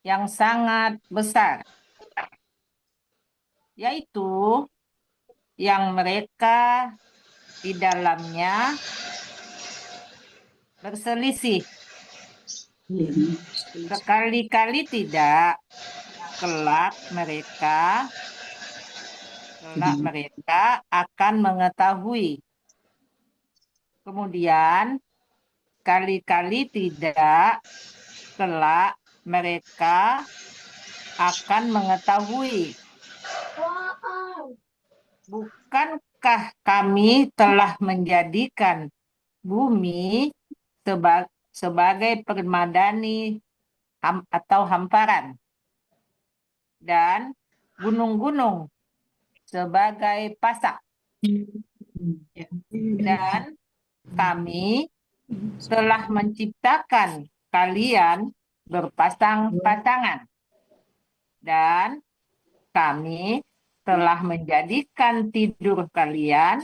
yang sangat besar, yaitu yang mereka di dalamnya berselisih. Sekali-kali tidak, kelak mereka akan mengetahui. Kemudian kali-kali tidak, kelak mereka akan mengetahui. Bukankah kami telah menjadikan bumi sebagai permadani atau hamparan, dan gunung-gunung sebagai pasak, dan kami telah menciptakan kalian berpasang-pasangan, dan kami telah menjadikan tidur kalian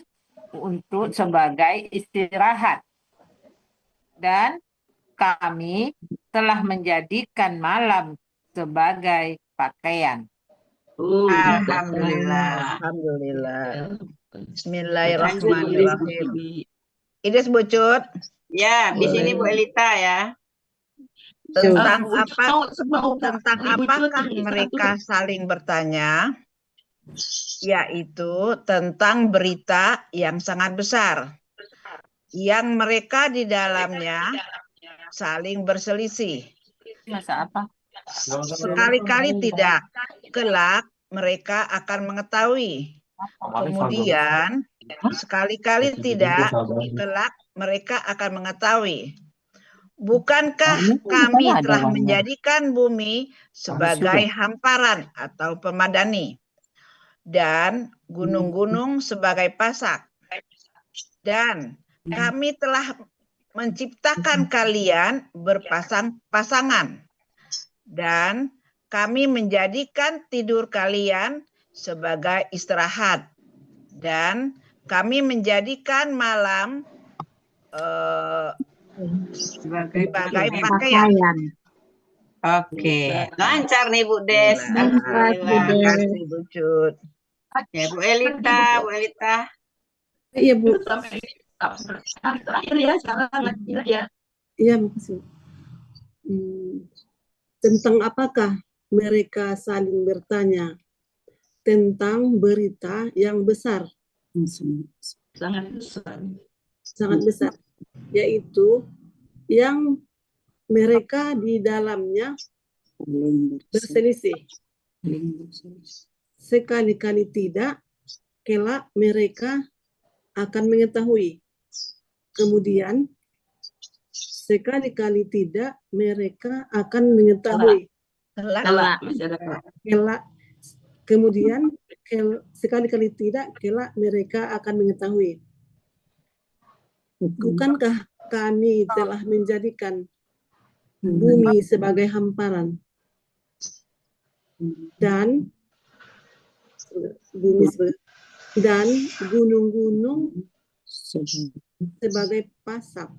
untuk sebagai istirahat, dan kami telah menjadikan malam sebagai pakaian. Alhamdulillah. Bismillahirrahmanirrahim. Ini Bu Cut. Ya, di sini Bu Elita ya. Tentang apakah mereka saling bertanya? Yaitu tentang berita yang sangat besar, yang mereka di dalamnya saling berselisih. Masa apa? Sekali-kali tidak, kelak mereka akan mengetahui. Kemudian sekali-kali tidak, kelak mereka akan mengetahui. Bukankah kami telah menjadikan bumi sebagai hamparan atau permadani, dan gunung-gunung sebagai pasak, dan kami telah menciptakan kalian berpasang-pasangan, dan kami menjadikan tidur kalian sebagai istirahat, dan kami menjadikan malam sebagai pakaian. Oke, lancar nih Bu Des. Terima kasih Bu Cut. Ya Bu Elita. Iya Bu. Terakhir ya, sekarang ya. Iya, makasih. Tentang apakah mereka saling bertanya tentang berita yang besar, sangat besar, yaitu yang mereka di dalamnya berselisih. Sekali-kali tidak, kelak mereka akan mengetahui. Kemudian sekali-kali tidak mereka akan mengetahui. Kelak masih ada kelak. Kelak. Kemudian sekali-kali tidak kelak mereka akan mengetahui. Bukankah kami telah menjadikan bumi sebagai hamparan dan gunung-gunung sebagai pasak.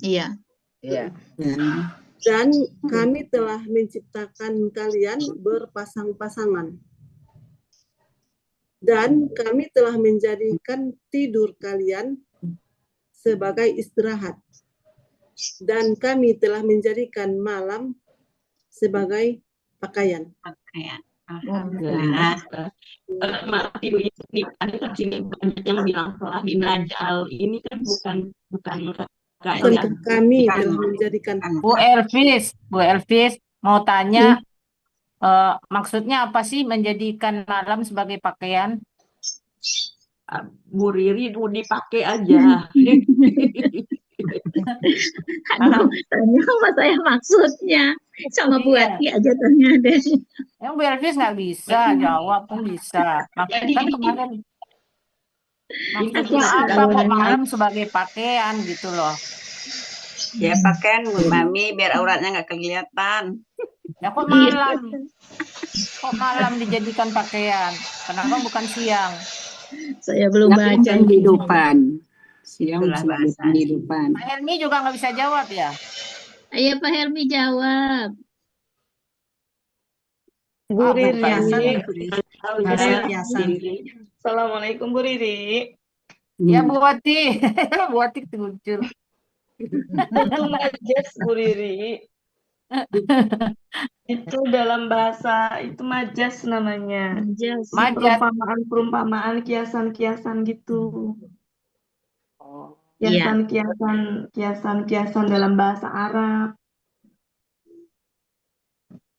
Iya. Iya. Dan kami telah menciptakan kalian berpasang-pasangan. Dan kami telah menjadikan tidur kalian sebagai istirahat. Dan kami telah menjadikan malam sebagai pakaian. Alhamdulillah. Maaf Ibu, ini ada sini banyak yang bilang salah di Najal. Ini kan bukan Bukankah kami telah menjadikan Bu Elvis mau tanya, maksudnya apa sih menjadikan malam sebagai pakaian? Bu Riri dipakai aja. Aduh, tanya apa saya maksudnya? Sama Bu Ati aja tanya deh. Yang Bu Elvis nggak bisa jawab pun bisa. Maksudnya kan kemarin maksudnya apa kok malam sebagai pakaian gitu loh. Ya pakaian Bu Mami biar auratnya nggak kelihatan. Ya kok malam? Kok malam dijadikan pakaian? Kenapa bukan siang? Saya belum baca. Kehidupan. Siang Itulah sebagai bahasa. penghidupan. Pak Helmi juga nggak bisa jawab ya? Ayo Pak Helmi jawab. Bu Riri. Kiasan. Assalamualaikum Bu Riri. Ya Bu Wati. Bu Wati muncul. Itu majas Bu Riri. Itu dalam bahasa itu majas namanya. Majas. Perumpamaan, kiasan-kiasan gitu. Iya. Kiasan dalam bahasa Arab.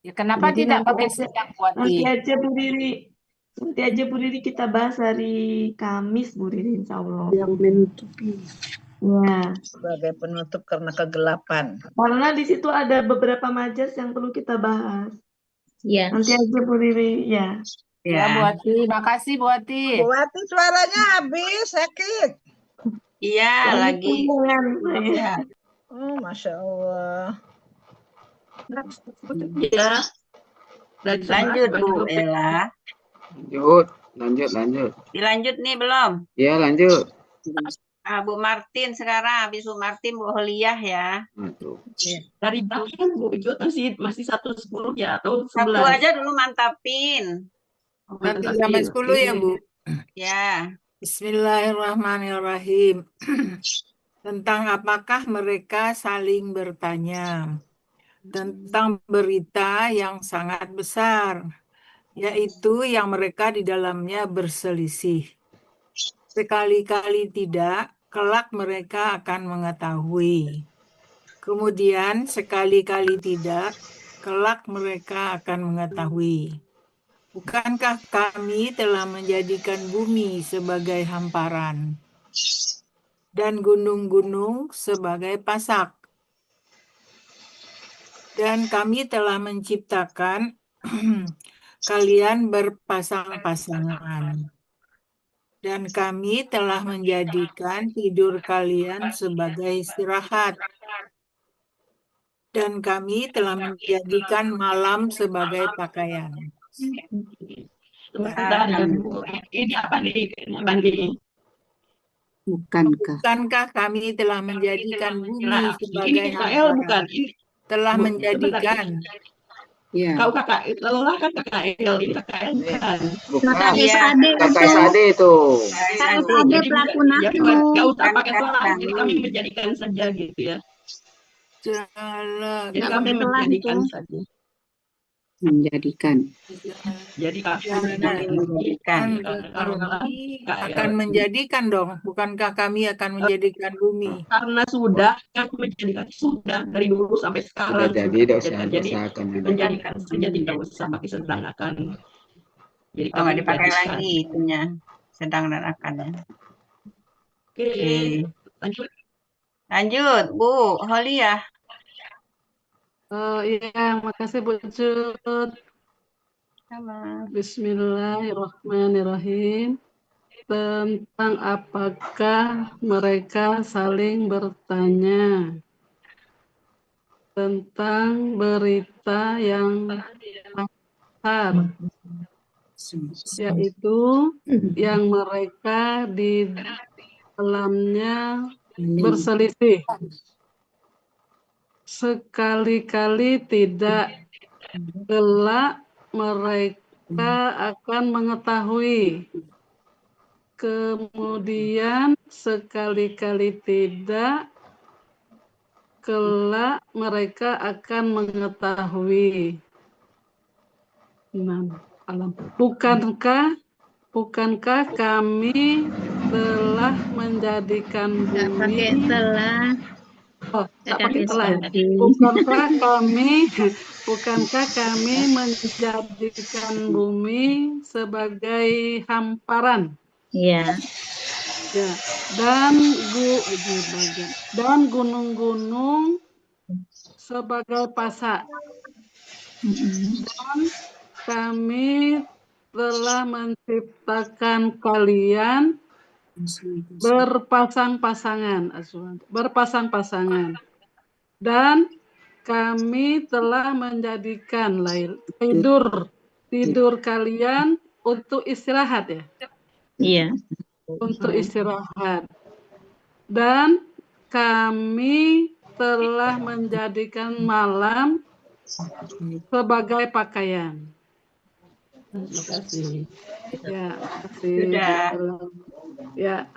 Ya, kenapa Jadi tidak nanti pakai aja- siang Bu Wati? Nanti aja Bu Riri. Nanti aja Bu Riri kita bahas hari Kamis Bu Riri insya Allah. Yang menutupi. Ya. Sebagai penutup karena kegelapan. Karena di situ ada beberapa majas yang perlu kita bahas. Iya. Nanti aja Bu Riri ya. Ya Bu Wati, makasih Bu Wati. Bu Wati suaranya habis sakit. Iya lagi. Ya. Oh, Masya Allah. Ya. Lanjut Bu Ella. Lanjut. Dilanjut nih belum? Ya, lanjut. Bu Martin sekarang. Habis Bu Martin Bu Holiah ya. Dari belakang Bu Ijot masih 110 ya atau Satu 11. aja dulu mantapin. Nanti sampai 10 ya Bu. Ya. Bismillahirrahmanirrahim. Tentang apakah mereka saling bertanya? Tentang berita yang sangat besar, yaitu yang mereka di dalamnya berselisih. Sekali-kali tidak, kelak mereka akan mengetahui. Kemudian sekali-kali tidak, kelak mereka akan mengetahui. Bukankah kami telah menjadikan bumi sebagai hamparan dan gunung-gunung sebagai pasak? Dan kami telah menciptakan kalian berpasang-pasangan. Dan kami telah menjadikan tidur kalian sebagai istirahat. Dan kami telah menjadikan malam sebagai pakaian. Sebentar ya Bu. Ini apa nih? Bukankah kami telah menjadikan bumi sebagai KKL bukan? hamparan? Telah menjadikan. Ya. Kau lelah kan KKL, ini KKL bukan. Kakak Iya. SAD Kakak SAD itu. SAD pelaku naknu. Gak usah pakai telah, jadi kami menjadikan saja gitu ya. Jadi kami menjadikan saja. Menjadikan. Jadi Akan menjadikan dong. Bukankah kami akan menjadikan bumi? Karena sudah dari dulu sampai sekarang. Sudah jadi, tidak usah Jadi akan menjadikan saja, tidak usah pakai sedang akan. Jadi Nggak dipakai lagi itunya. Sedang dan akan ya. Oke, lanjut. Lanjut, Bu Holiah. Iya, makasih Bu Cut. Sama. Bismillahirrahmanirrahim. Tentang apakah mereka saling bertanya? Tentang berita yang besar, yaitu yang mereka di dalamnya berselisih. Sekali-kali tidak, kelak mereka akan mengetahui. Kemudian sekali-kali tidak, kelak mereka akan mengetahui. Bukankah kami telah menjadikan bumi tak pakai telah ya. Bukankah kami menjadikan bumi sebagai hamparan? Iya. Ya, dan gunung-gunung sebagai pasak. Dan kami telah menciptakan kalian berpasang-pasangan, dan kami telah menjadikan tidur kalian untuk istirahat ya. Iya. Untuk istirahat, dan kami telah menjadikan malam sebagai pakaian. Terima kasih. Ya, makasih. Sudah. Ya.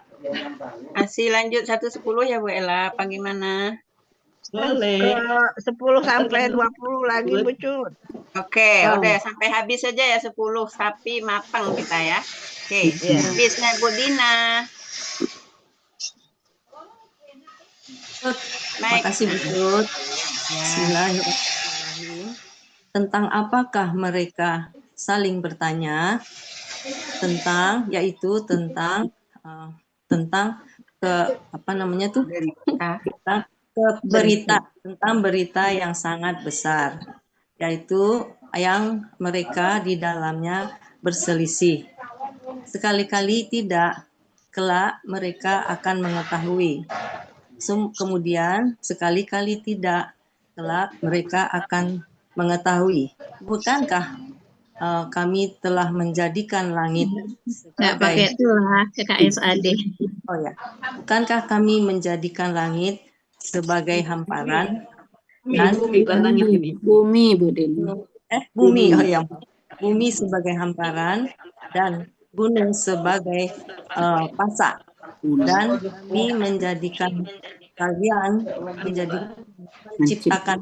Masih lanjut 1-10 ya Bu Ella, apa gimana? Ke 10 sampai 20 lagi Bu Cut. Oke, udah sampai habis saja ya 10, sapi mapang kita ya. Oke, habisnya Bu Dina. Makasih Bu Cut. Bismillahirrahmanirrahim. Tentang apakah mereka saling bertanya? Yaitu tentang berita yang sangat besar, yaitu yang mereka di dalamnya berselisih. Sekali-kali tidak, kelak mereka akan mengetahui. Kemudian sekali-kali tidak, kelak mereka akan mengetahui. Bukankah kami telah menjadikan langit Nggak pakai itulah KKSAD. Oh ya, bukankah kami menjadikan langit sebagai hamparan dan bumi Bu Dini. Bumi, oh ya, bumi sebagai hamparan dan gunung sebagai pasak, dan kami menciptakan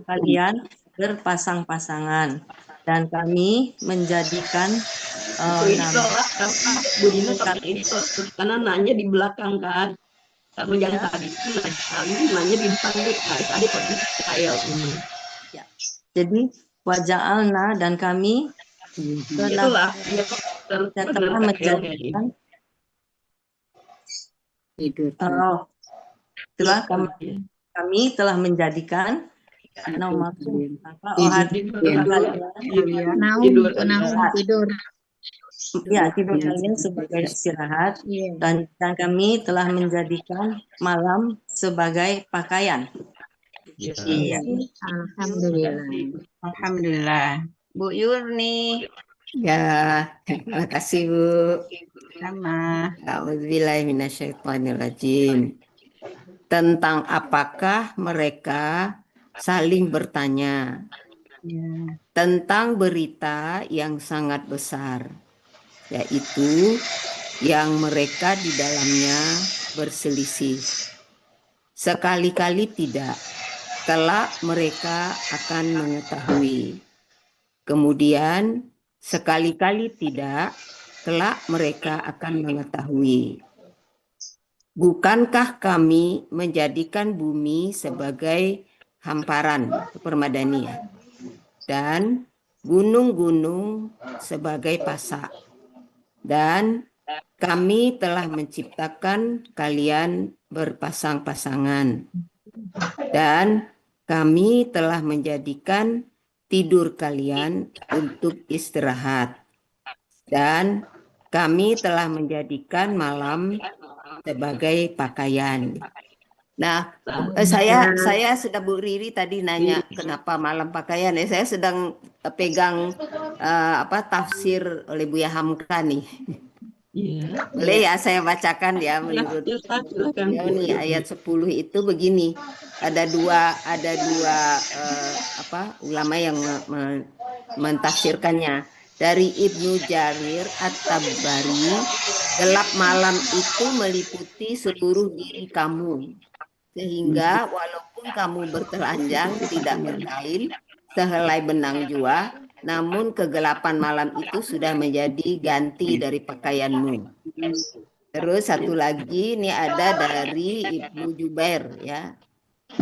kalian berpasang-pasangan, dan kami menjadikan Bu Dina karena nanya di belakang kan. Kalau yang tadi nanya di depan KSAD kok Israel ini. Ya. Jadi waja'alna, dan kami telah menjadikan kami telah menjadikan tidur. Ya, tidur kalian sebagai istirahat, dan kami telah menjadikan malam sebagai pakaian. Iya. Alhamdulillah. Bu Yurni. Ya, terima kasih Bu. Sama. A'udzubillahi minasyaitonirrajim. Tentang apakah mereka saling bertanya? Tentang berita yang sangat besar, yaitu yang mereka di dalamnya berselisih. Sekali-kali tidak, kelak mereka akan mengetahui. Kemudian sekali-kali tidak, kelak mereka akan mengetahui. Bukankah kami menjadikan bumi sebagai hamparan, permadani ya, dan gunung-gunung sebagai pasak, dan kami telah menciptakan kalian berpasang-pasangan dan kami telah menjadikan tidur kalian untuk istirahat dan kami telah menjadikan malam sebagai pakaian. Nah, saya sudah Bu Riri tadi nanya kenapa malam pakaian. Saya sedang pegang tafsir oleh Buya Hamka nih. Boleh ya saya bacakan ya menurut ya, nih ayat 10 itu begini. Ada dua ulama yang mentafsirkannya. Dari Ibnu Jarir At-Tabari, gelap malam itu meliputi seluruh diri kamu. Sehingga walaupun kamu bertelanjang tidak berkain sehelai benang jua, namun kegelapan malam itu sudah menjadi ganti dari pakaianmu. Terus satu lagi ini ada dari Ibnu Jubair ya,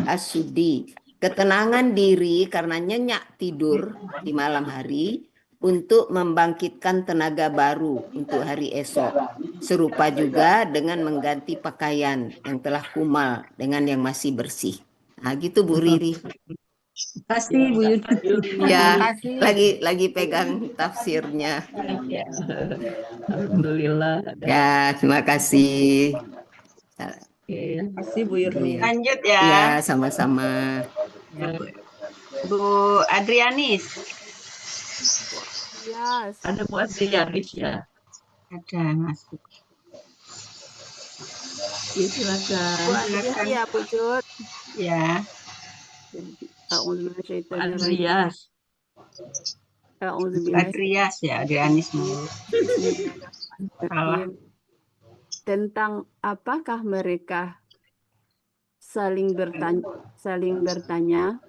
As-Sudi. Ketenangan diri karena nyenyak tidur di malam hari untuk membangkitkan tenaga baru untuk hari esok. Serupa juga dengan mengganti pakaian yang telah kumal dengan yang masih bersih. Nah gitu Bu Riri. Kasih Bu Yuni. Ya, lagi pegang tafsirnya. Alhamdulillah. Ya, terima kasih. Terima kasih Bu Yuni. Lanjut ya. Ya, sama-sama. Bu Adrianis. Yes. Ada Bu Adrianis ya. Ada masuk. Ya, silakan. Bu Andrias ya, Bu Jud. Ya. Andrias. Adrias ya, Adrianis. Salah. Tentang apakah mereka saling bertanya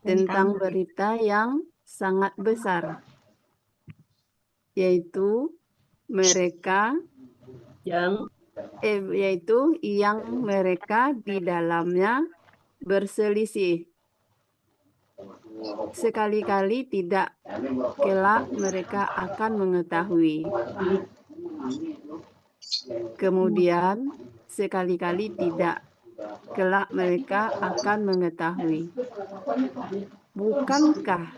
tentang berita yang sangat besar, yaitu yang mereka di dalamnya berselisih. Sekali-kali tidak, kelak mereka akan mengetahui. Kemudian sekali-kali tidak, kelak mereka akan mengetahui. Bukankah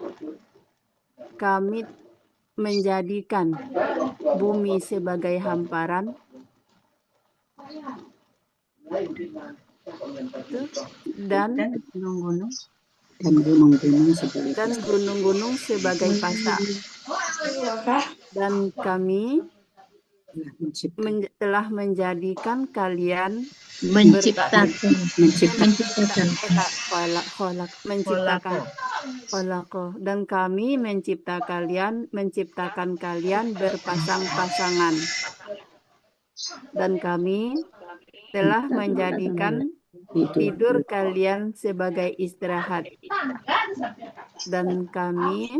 kami menjadikan bumi sebagai hamparan dan gunung-gunung sebagai pasak, dan kami telah menjadikan kalian menciptakan dan kami menciptakan kalian berpasang-pasangan, dan kami telah menjadikan tidur kalian sebagai istirahat, dan kami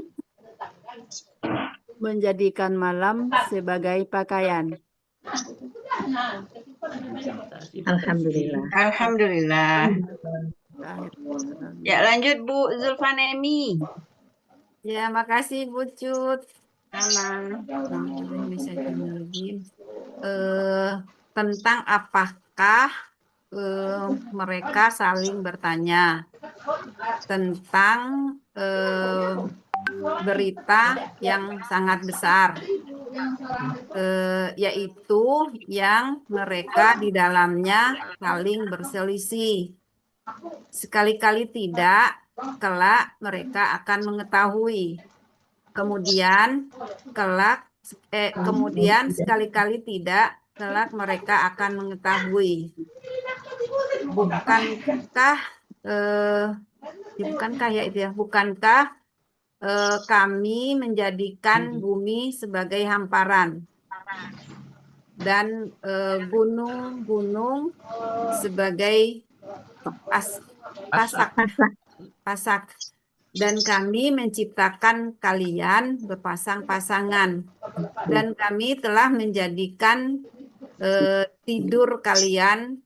menjadikan malam sebagai pakaian. Alhamdulillah. Alhamdulillah. Ya, lanjut Bu Zulfanemi. Ya, makasih Bu Cut. Sama. Tentang apakah mereka saling bertanya tentang berita yang sangat besar, yaitu yang mereka di dalamnya saling berselisih. Sekali-kali tidak, kelak mereka akan mengetahui. Kemudian sekali-kali tidak, kelak mereka akan mengetahui. Bukankah kami menjadikan bumi sebagai hamparan dan gunung-gunung sebagai pasak, dan kami menciptakan kalian berpasang-pasangan, dan kami telah menjadikan tidur kalian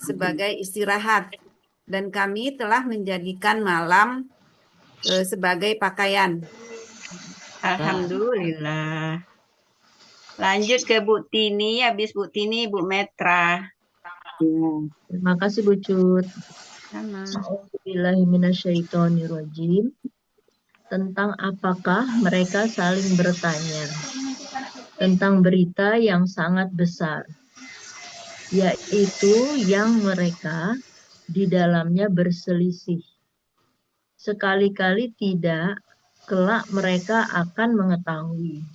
sebagai istirahat, dan kami telah menjadikan malam sebagai pakaian. Alhamdulillah. Lanjut ke Bu Tini, habis Bu Tini Bu Metra. Ya, terima kasih Bu Cut. Sama. A'udzubillahiminasyaitonirrajim. Tentang apakah mereka saling bertanya? Tentang berita yang sangat besar, yaitu yang mereka di dalamnya berselisih. Sekali-kali tidak, kelak mereka akan mengetahui.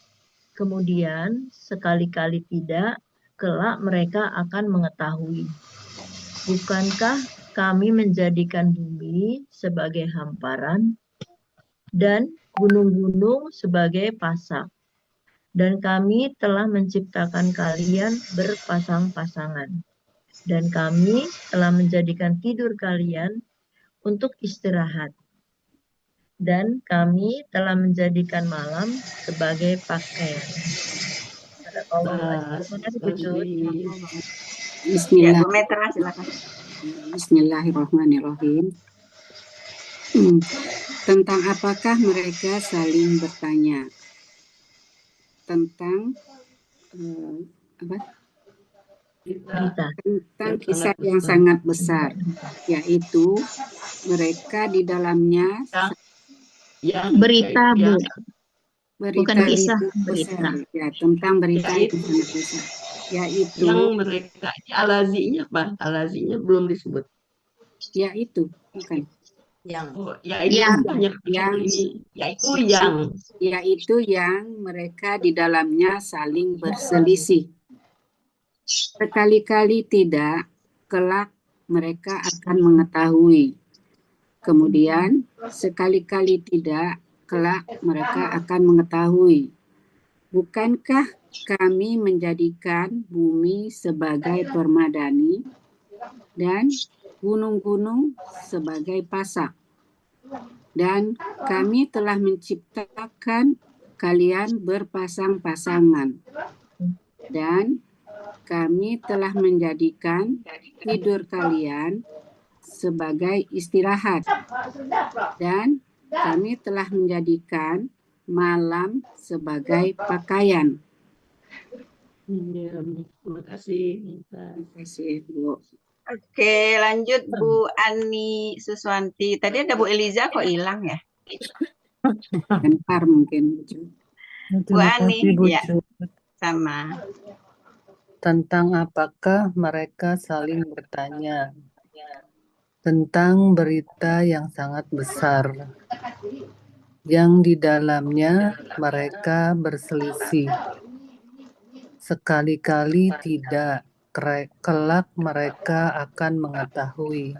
Kemudian, sekali-kali tidak, kelak mereka akan mengetahui. Bukankah kami menjadikan bumi sebagai hamparan dan gunung-gunung sebagai pasak, dan kami telah menciptakan kalian berpasang-pasangan, dan kami telah menjadikan tidur kalian untuk istirahat, dan kami telah menjadikan malam sebagai pakaian. Terima kasih Bu Cut. Ya, Bu Metra silakan. Bismillahirrahmanirrahim. Tentang apakah mereka saling bertanya? Tentang apa? Tentang kisah yang sangat besar, yaitu mereka di dalamnya Berita, Bu. berita Bukan kisah, itu berita. besar, ya, tentang berita yang sangat besar, yaitu Yang mereka, alazinya apa? Alazinya belum disebut. yaitu bukan yaitu yang mereka di dalamnya saling berselisih. Sekali-kali tidak, kelak mereka akan mengetahui. Kemudian sekali-kali tidak, kelak mereka akan mengetahui. Bukankah kami menjadikan bumi sebagai permadani dan gunung-gunung sebagai pasak, dan kami telah menciptakan kalian berpasang-pasangan, dan kami telah menjadikan tidur kalian sebagai istirahat, dan kami telah menjadikan malam sebagai pakaian. Terima kasih. Terima kasih, Bu. Oke, lanjut Bu Ani Suswanti. Tadi ada Bu Eliza kok hilang ya? Bentar mungkin. Bu Ani, Bu ya. Cut. Sama. Tentang apakah mereka saling bertanya? Tentang berita yang sangat besar, yang di dalamnya mereka berselisih. Sekali-kali tidak, kelak mereka akan mengetahui.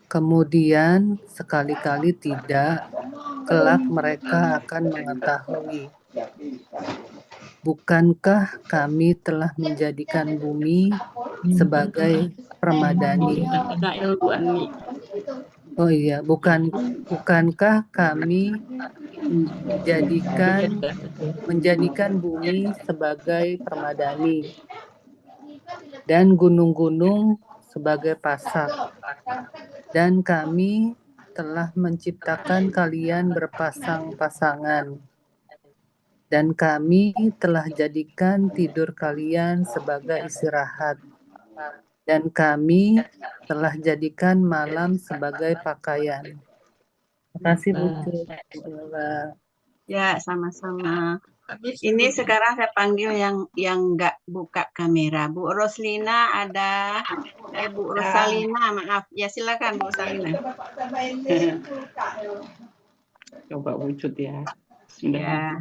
Kemudian sekali-kali tidak, kelak mereka akan mengetahui. Bukankah kami telah menjadikan bumi sebagai permadani? Oh iya, bukankah kami menjadikan bumi sebagai permadani dan gunung-gunung sebagai pasak, dan kami telah menciptakan kalian berpasang-pasangan, dan kami telah jadikan tidur kalian sebagai istirahat, dan kami telah jadikan malam sebagai pakaian. Terima kasih Bu Cut. Ya, sama-sama. Ini sekarang saya panggil yang nggak buka kamera. Bu Roslina ada, Bu Rosalina, maaf. Ya silakan Bu Rosalina. Coba wujud ya. Ya.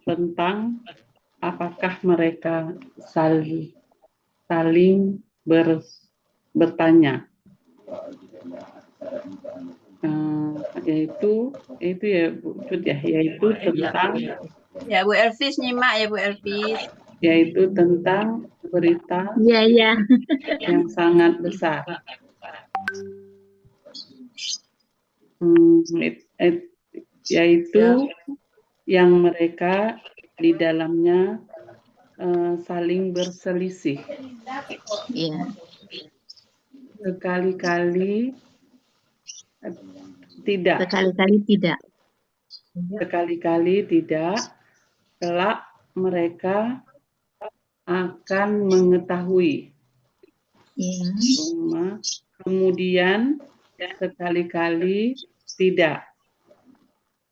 Tentang apakah mereka saling bertanya. Yaitu ya Bu Cut ya, yaitu tentang ya Bu Elvis nyimak ya Bu Elvis, yaitu tentang berita yang sangat besar, yaitu yang mereka di dalamnya saling berselisih. Sekali-kali tidak. Sekali-kali tidak. Sekali-kali tidak, kelak mereka akan mengetahui. Kemudian sekali-kali tidak,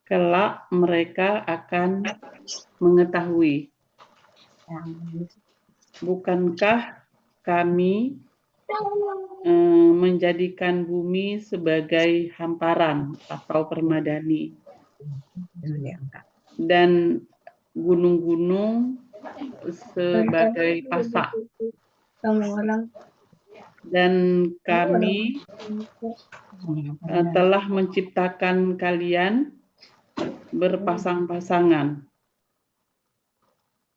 kelak mereka akan mengetahui. Bukankah kami menjadikan bumi sebagai hamparan atau permadani dan gunung-gunung sebagai pasak, dan kami telah menciptakan kalian berpasang-pasangan,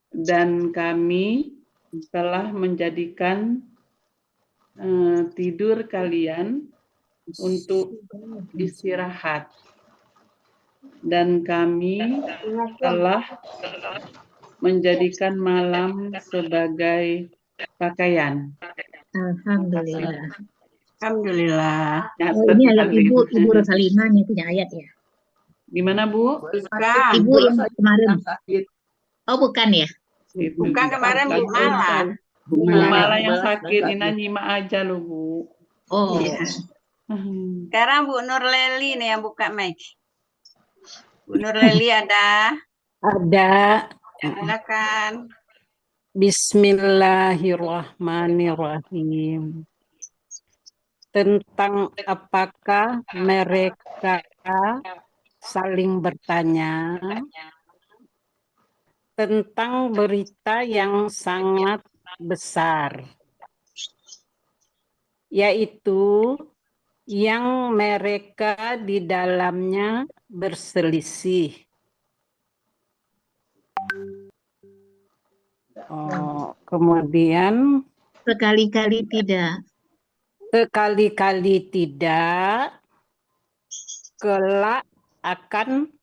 dan kami telah menjadikan tidur kalian untuk istirahat, dan kami telah menjadikan malam sebagai pakaian. Alhamdulillah. Alhamdulillah. Oh, ini ayat Ibu Rosalina nih punya ayat ya. Gimana Bu? Bukan. Ibu yang kemarin. Oh bukan ya? Bukan kemarin Bu Mala. Bu Mala yang sakit, Ina nyimak aja loh Bu. Oh. Iya. Sekarang Bu Nur Leli nih yang buka mic. Bu Nur Leli ada? Ada. Silakan. Bismillahirrahmanirrahim. Tentang apakah mereka saling bertanya tentang berita yang sangat besar, yaitu yang mereka di dalamnya berselisih. Kemudian sekali-kali tidak. Sekali-kali tidak, kelak akan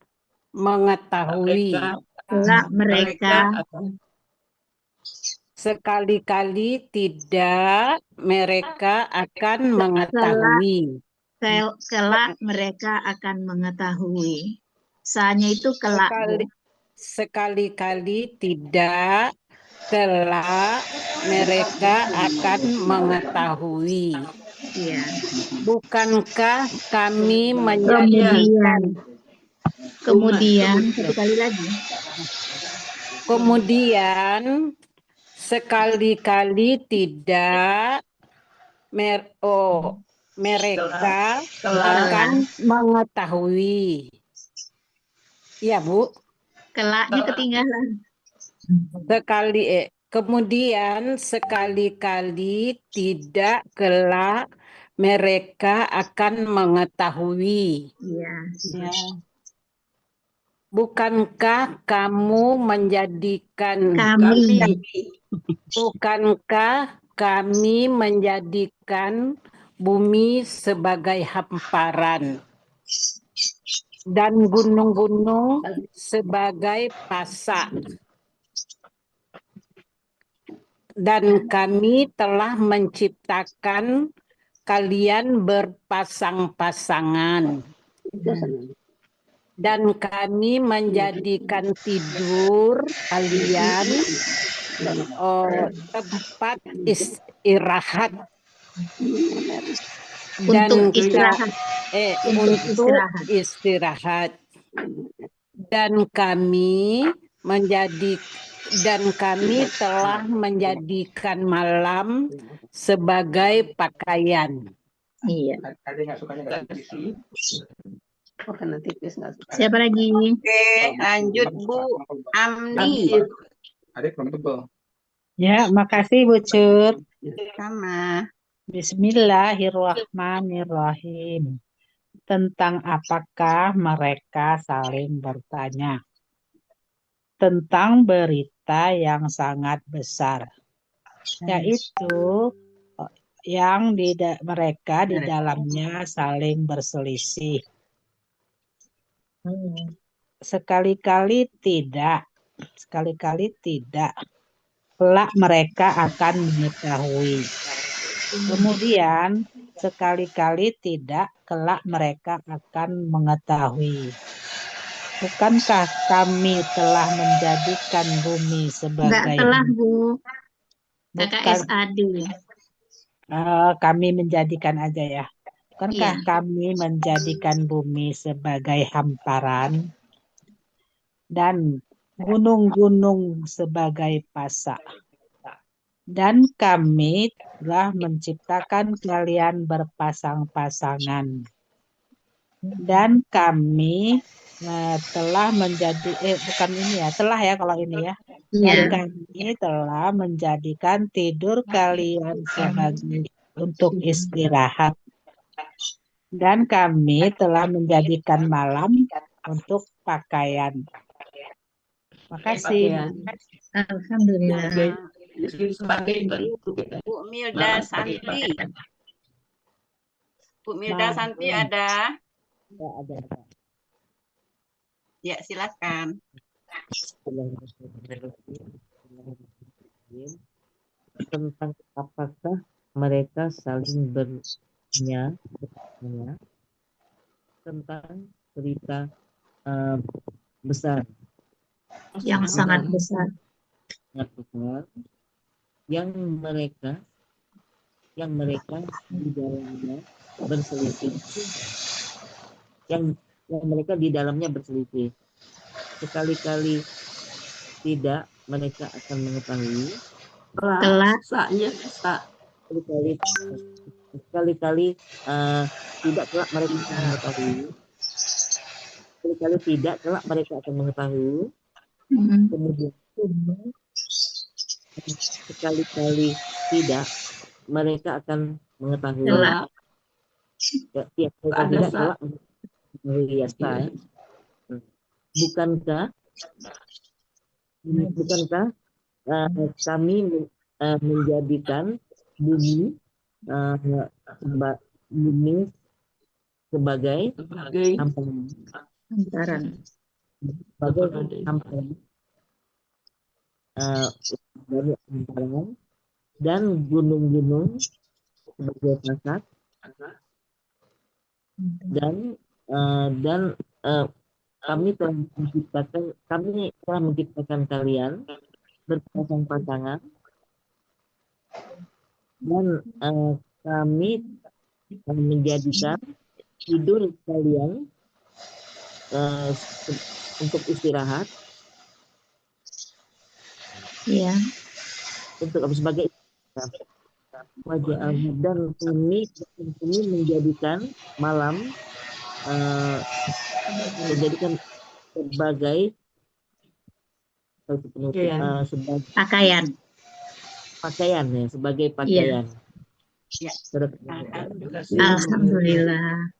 mengetahui. Kelak mereka. Sekali-kali tidak, mereka akan mengetahui. Kelak mereka akan mengetahui. Sanya itu kelak. Sekali-kali tidak, kelak mereka akan mengetahui. Ya. Bukankah kami menjadikan kemudian satu kali lagi. Kemudian sekali-kali tidak mereka akan mengetahui. Ya Bu. Kelaknya ketinggalan. Kemudian sekali-kali tidak, kelak mereka akan mengetahui. Ya. Bukankah kamu menjadikan Bukankah kami menjadikan bumi sebagai hamparan dan gunung-gunung sebagai pasak, dan kami telah menciptakan kalian berpasang-pasangan, dan kami menjadikan tidur kalian tempat istirahat dan untuk istirahat, dan kami telah menjadikan malam sebagai pakaian. Iya. Siapa lagi? Oke, lanjut Bu Amni. Ya, makasih Bu Cut. Sama. Bismillahirrahmanirrahim. Tentang apakah mereka saling bertanya? Tentang berita yang sangat besar, yaitu yang mereka di dalamnya saling berselisih. Sekali-kali tidak, kelak mereka akan mengetahui. Kemudian sekali-kali tidak, kelak mereka akan mengetahui. Bukankah kami telah menjadikan bumi Enggak sebagai telah, Bu. bukan KKSAD. kami menjadikan aja ya. Bukankah Iya. kami menjadikan bumi sebagai hamparan dan gunung-gunung sebagai pasak? Dan kami telah menciptakan kalian berpasang-pasangan. Dan kami telah menjadi bukan ini ya, telah ya kalau ini ya. Dan Iya. kami telah menjadikan tidur kalian sebagai untuk istirahat. Dan kami telah menjadikan malam untuk pakaian. Makasih. Alhamdulillah. Sebagai bentuk Bu Milda Santi. Bu Milda Santi ada? Ada. Ya, silakan. Tentang apakah mereka saling bertanya tentang cerita besar Yang sangat besar. yang mereka di dalamnya berselisih, yang mereka di dalamnya berselisih. Sekali-kali tidak mereka akan mengetahui. Sekali-kali tidak kelak mereka akan mengetahui. Sekali-kali tidak kelak mereka akan mengetahui. Kemudian sekali-kali tidak mereka akan mengetahui. Mereka tidak kelak mengetahui ya. Bukankah kami menjadikan bumi sebagai hamparan. Dan gunung-gunung sebagai pasak, dan kami telah menciptakan kalian berpasang-pasangan, dan kami menjadikan tidur kalian untuk istirahat. Iya. Untuk sebagai wajah dan kami menjadikan malam menjadikan sebagai pakaian ya, sebagai pakaian. Ya. Alhamdulillah.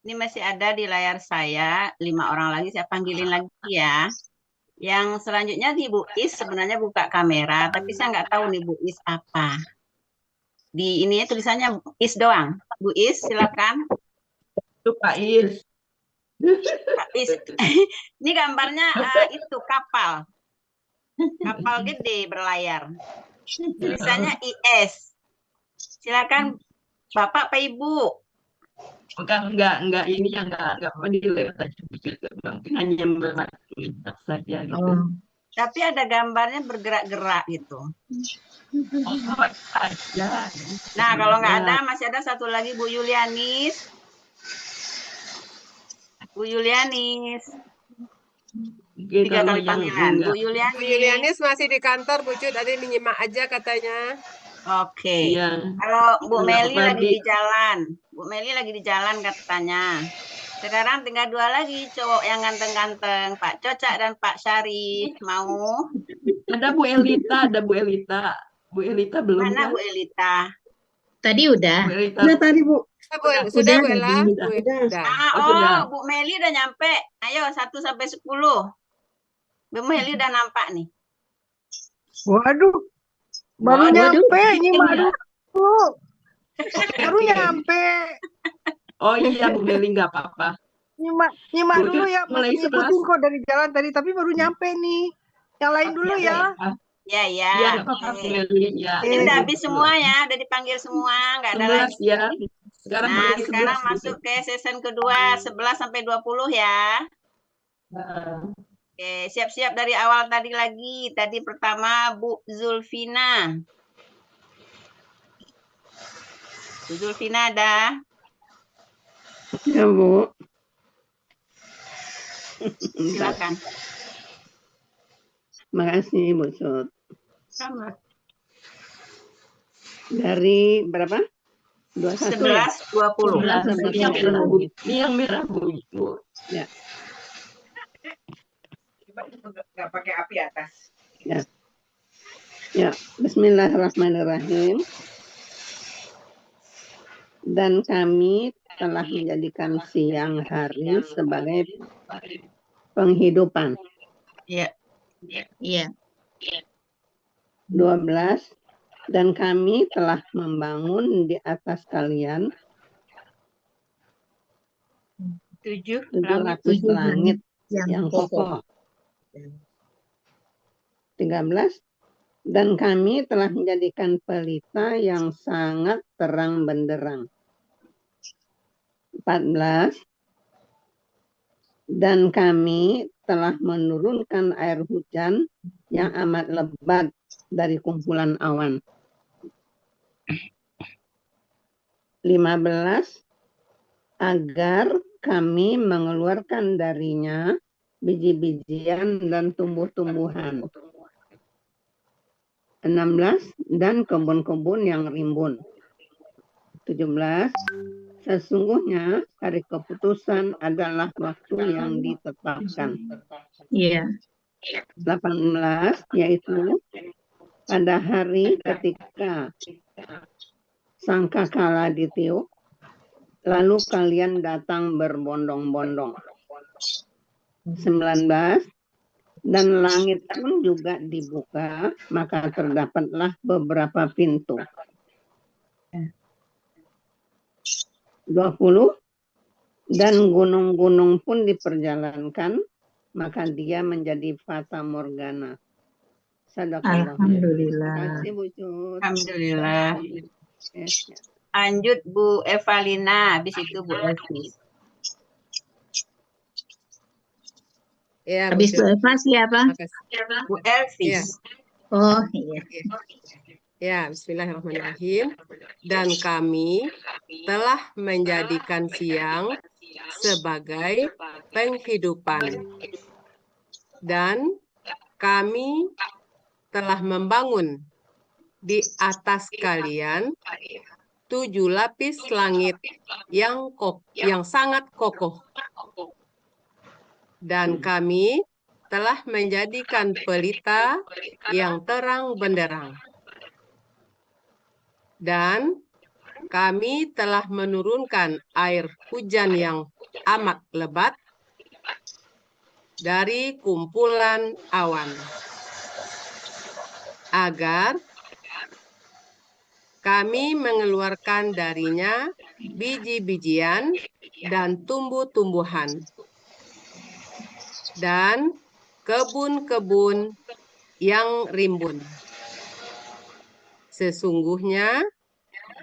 Ini masih ada di layar saya 5 orang lagi, saya panggilin lagi ya. Yang selanjutnya di Bu Is sebenarnya buka kamera, tapi saya nggak tahu nih Bu Is apa. Di ini tulisannya Bu Is doang. Bu Is silakan. Itu Pak Is. Pak Is. Ini gambarnya itu kapal. Kapal gede berlayar. Tulisannya IS. Silakan Bapak Pak Ibu. Enggak ini yang enggak dilihat hanya bermakna saja gitu. Tapi ada gambarnya bergerak-gerak gitu. Nah, kalau nggak ada masih ada satu lagi Bu Yulianis. Bu Yulianis. 3 kali panggilan. Bu Yulianis masih di kantor, Bu Cut. Tadi menyimak aja katanya. Oke. Iya. Kalau Bu Meli lagi di jalan. Bu Meli lagi di jalan katanya. Sekarang tinggal 2 lagi cowok yang ganteng-ganteng. Pak Cocak dan Pak Syarif. Mau? Ada Bu Elita, Bu Elita belum. Mana Bu Elita? Tadi udah. Sudah tadi Bu. Sudah Bu Ella. Bu Meli udah nyampe. Ayo 1 sampai 10. Bu Meli udah nampak nih. Waduh. Baru nyampe nyimak dulu. Baru nyampe. Oh iya Bu Meli nggak apa-apa. Nyimak dulu ya. Masih ngikutin kok dari jalan tadi, tapi baru nyampe nih. Yang lain dulu ya. Ya. Iya, apa-apa Bu Meli ya. Ini udah habis semua ya, udah dipanggil semua, nggak ada lagi. Ya. Sekarang masuk ke season kedua 11 sampai 20 ya. Oke, siap-siap dari awal tadi lagi. Tadi pertama Bu Zulfina. Bu Zulfina ada? Ya, Bu. Silakan. Makasih, Bu Sud. Sama. Dari berapa? 21 ya? 11.20. 11 Yang merah Bu. Ya. Coba nggak pakai api atas. Ya. Ya, Bismillahirrahmanirrahim. Dan kami telah menjadikan siang hari sebagai penghidupan. Iya. Iya. 12. Dan kami telah membangun di atas kalian 7 lapis langit yang kokoh. 13. Dan kami telah menjadikan pelita yang sangat terang benderang. 14. Dan kami telah menurunkan air hujan yang amat lebat dari kumpulan awan. 15. Agar kami mengeluarkan darinya biji-bijian dan tumbuh-tumbuhan. 16. Dan kebun-kebun yang rimbun. 17. Sesungguhnya hari keputusan adalah waktu yang ditetapkan. Iya. 18. Yaitu pada hari ketika sangkakala ditiup, lalu kalian datang berbondong-bondong. 19. Dan langit pun juga dibuka, maka terdapatlah beberapa pintu. 20. Dan gunung-gunung pun diperjalankan, maka dia menjadi fata morgana. Sadaqallah. Alhamdulillah. Terima kasih, Bu Cut. Alhamdulillah. Yes. Lanjut Bu Evalina, habis itu Bu Elvis. Ya, Habis Bu Eva siapa? Bu Elvis. Ya. Oh iya. Ya, bismillahirrahmanirrahim. Dan kami telah menjadikan siang sebagai penghidupan. Dan kami telah membangun di atas kalian 7 lapis langit yang sangat kokoh. Dan kami telah menjadikan pelita yang terang benderang. Dan kami telah menurunkan air hujan yang amat lebat dari kumpulan awan, agar kami mengeluarkan darinya biji-bijian dan tumbuh-tumbuhan, dan kebun-kebun yang rimbun. Sesungguhnya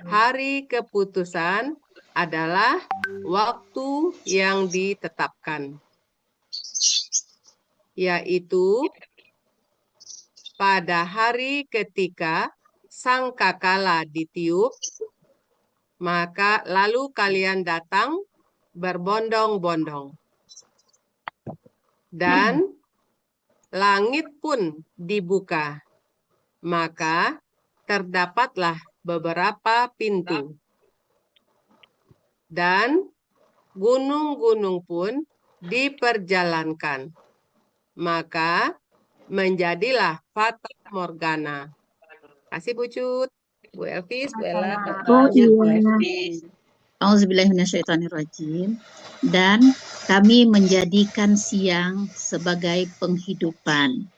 hari keputusan adalah waktu yang ditetapkan, yaitu pada hari ketika sangkakala ditiup, maka lalu kalian datang berbondong-bondong. Dan langit pun dibuka, maka terdapatlah beberapa pintu. Dan gunung-gunung pun diperjalankan, maka menjadilah fata morgana. Kasih Bu Cut, Bu Elvis, Bu Ella. Oh iya. Auzubillahiminasyaitonirrajim. Dan kami menjadikan siang sebagai penghidupan.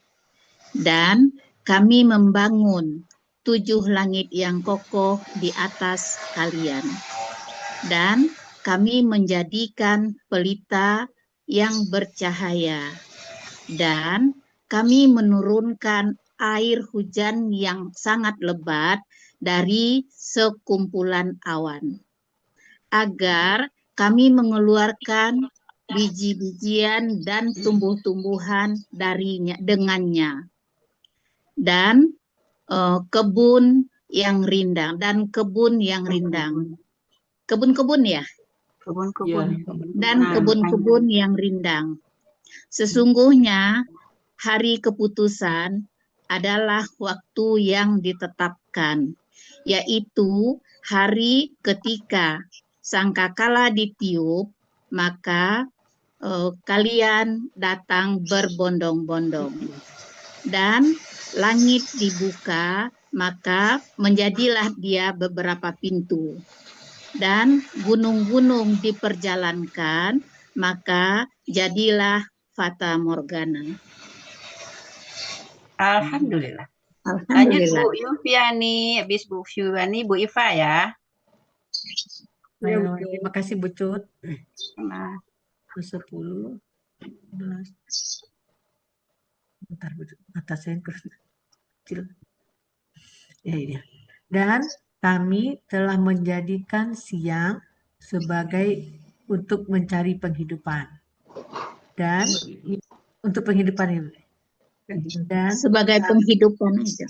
Dan kami membangun 7 langit yang kokoh di atas kalian. Dan kami menjadikan pelita yang bercahaya. Dan kami menurunkan air hujan yang sangat lebat dari sekumpulan awan, agar kami mengeluarkan biji-bijian dan tumbuh-tumbuhan dengannya, dan kebun yang rindang kebun-kebun ya, dan kebun-kebun yang rindang. Sesungguhnya hari keputusan adalah waktu yang ditetapkan, yaitu hari ketika sangkakala ditiup, maka kalian datang berbondong-bondong, dan langit dibuka, maka menjadilah dia beberapa pintu, dan gunung-gunung diperjalankan, maka jadilah fata morgana. Alhamdulillah. Lanjut Alhamdulillah. Bu Yufiani, habis Bu Yufiani, Bu Iva ya. Terima kasih Bu Cut. Nah, 10, 11. Bentar, mata saya kecil. Ya, ini. Dan kami telah menjadikan siang sebagai untuk mencari penghidupan. Dan untuk penghidupan ini. Dan Sebagai penghidupan aja.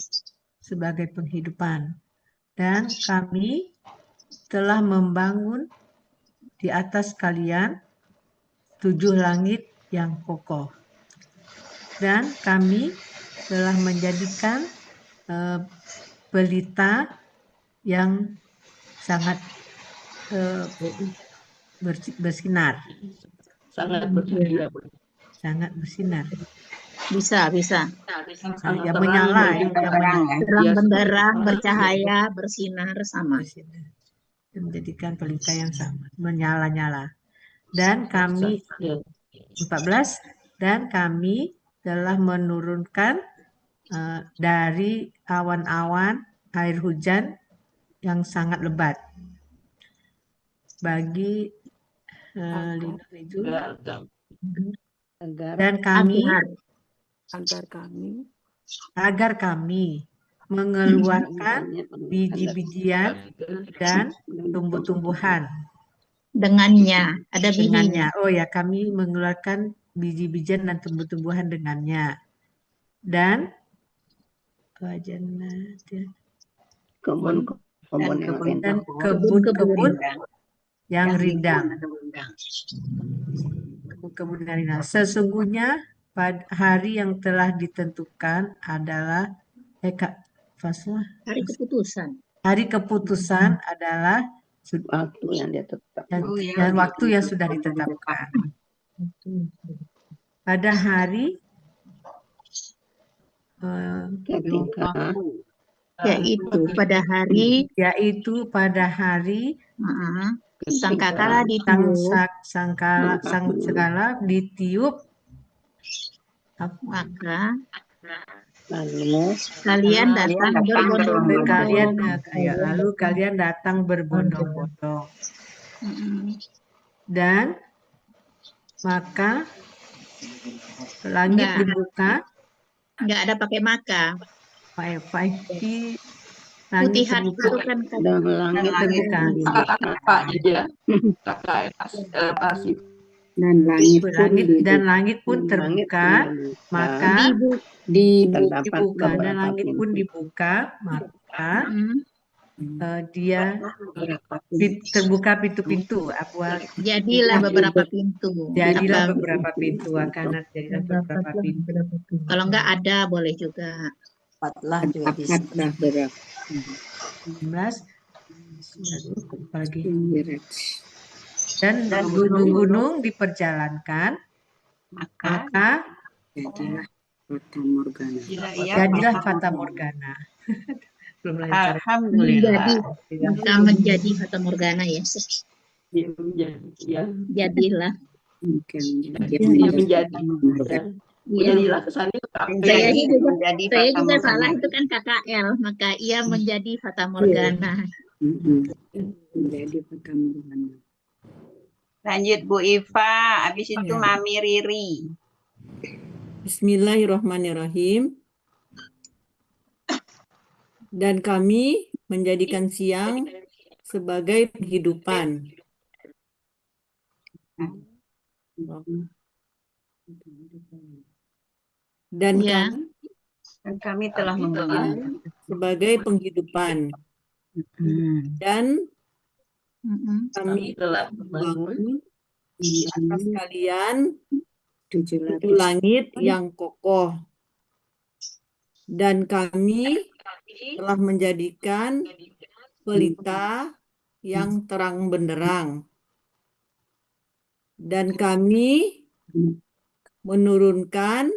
Sebagai penghidupan. Dan kami telah membangun di atas kalian 7 langit yang kokoh. Dan kami telah menjadikan pelita yang sangat bersinar. Sangat bersinar. Sangat bersinar. Bisa. Yang menyala, terang benderang, bercahaya, bersinar sama. Menjadikan pelita yang sama, menyala-nyala. Dan kami 14, dan kami telah menurunkan dari awan-awan air hujan yang sangat lebat bagi itu, dan kami agar kami mengeluarkan biji-bijian dan tumbuh-tumbuhan dengannya. Ada dengannya. Oh ya, kami mengeluarkan biji-bijian dan tumbuh-tumbuhan dengannya. Dan kebun-kebun yang rindang. Kebun-kebun yang rindang. Sesungguhnya pada hari yang telah ditentukan adalah hari keputusan. Hari keputusan adalah waktu yang ditetapkan. Dan waktu yang sudah ditetapkan. Pada hari yaitu pada hari sangkakala ditiup, maka kalian datang berbondong-bondong. Lalu kalian datang berbondong-bondong. Dan maka langit dibuka. Enggak ada pakai maka. Putihan itu kan langit terbuka. Dan langit pun terbuka, maka dibuka, dan langit pun dibuka, maka dia terbuka pintu-pintu. Jadilah beberapa pintu. Jadilah beberapa pintu. Jadilah beberapa pintu. Kalau enggak ada boleh juga. 14 juga bisa. 16 apalagi. Dan gunung-gunung diperjalankan, maka jadilah fata morgana. Belum lancar. Alhamdulillah. Maka menjadi fata morgana ya. Jadilah. Jadilah kesannya saya juga salah, itu kan KKL, maka ia menjadi fata morgana. Menjadi fata morgana. Lanjut Bu Iva, habis itu Mami Riri. Bismillahirrahmanirrahim. Dan kami menjadikan siang sebagai penghidupan. Dan Ya. kami telah membangun sebagai penghidupan. Dan kami telah membangun di atas kalian 7 langit yang kokoh. Dan kami telah menjadikan pelita yang terang benderang. Dan kami menurunkan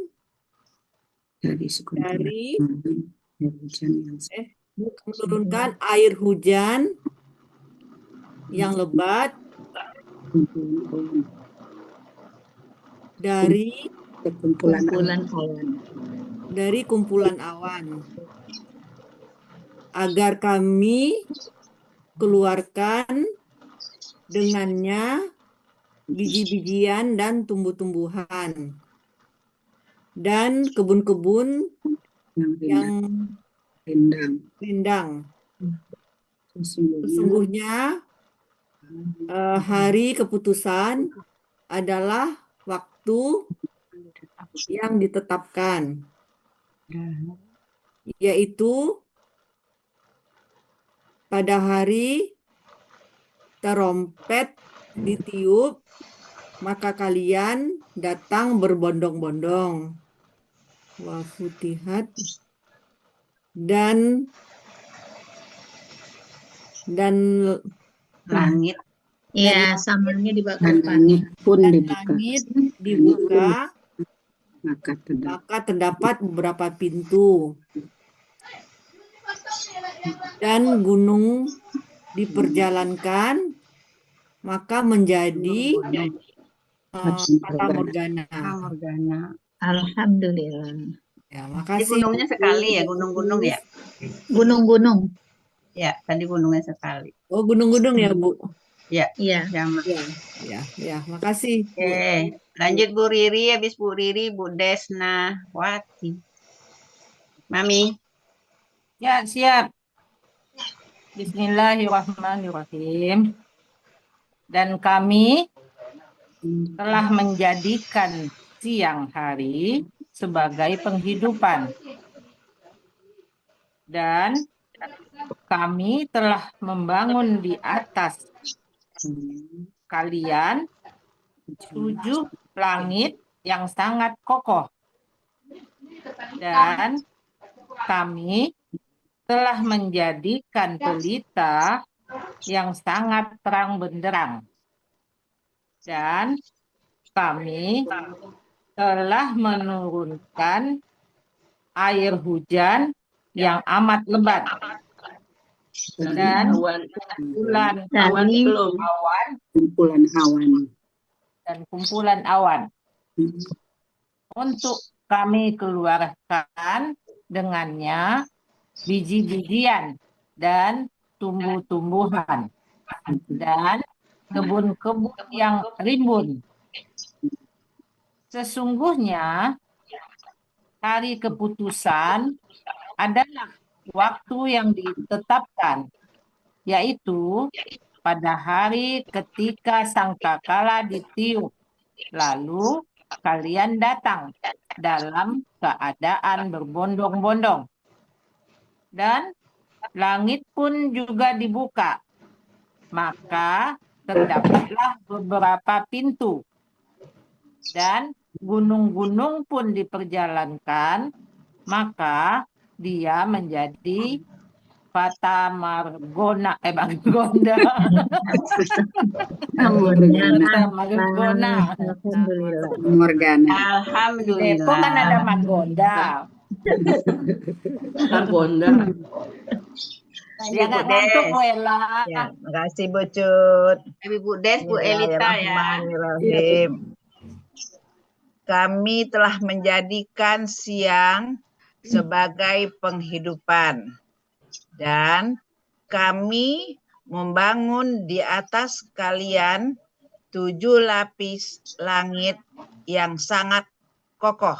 menurunkan air hujan yang lebat dari kumpulan awan, agar kami keluarkan dengannya biji-bijian dan tumbuh-tumbuhan dan kebun-kebun yang rindang. Sesungguhnya hari keputusan adalah waktu yang ditetapkan, yaitu pada hari terompet ditiup, maka kalian datang berbondong-bondong. Wa futihat dan langit. Ya, samanya dibuka. Langit dibuka, maka terdapat beberapa pintu. Dan gunung diperjalankan, maka menjadi fata morgana. Alhamdulillah. Ya, Tadi makasih. gunungnya sekali ya, gunung-gunung ya. Gunung-gunung. Ya, tadi gunungnya sekali. Oh, gunung-gunung ya, Bu? Ya. Iya. Ya, makasih. Oke, lanjut Bu Riri, habis Bu Riri, Bu Desna Wati. Mami. Ya, siap. Bismillahirrahmanirrahim. Dan kami telah menjadikan siang hari sebagai penghidupan. Dan kami telah membangun di atas kalian 7 langit yang sangat kokoh. Dan kami telah menjadikan pelita yang sangat terang benderang. Dan kami telah menurunkan air hujan yang amat lebat. Dan kumpulan awan untuk kami keluarkan dengannya biji-bijian dan tumbuh-tumbuhan dan kebun-kebun yang rimbun. Sesungguhnya hari keputusan adalah waktu yang ditetapkan, yaitu pada hari ketika sangkakala ditiup, lalu kalian datang dalam keadaan berbondong-bondong. Dan langit pun juga dibuka, maka terdapatlah beberapa pintu. Dan gunung-gunung pun diperjalankan, maka dia menjadi fata margona, margonda. Margona. Alhamdulillah. Depok kan ada margonda. Margonda. Ya nggak ngantuk, Bu Ella. Ya, makasih Bu Cut. Bu Des, Bu Elita ya. Bismillahirrahmanirrahim. Kami telah menjadikan siang sebagai penghidupan. Dan kami membangun di atas kalian 7 lapis langit yang sangat kokoh.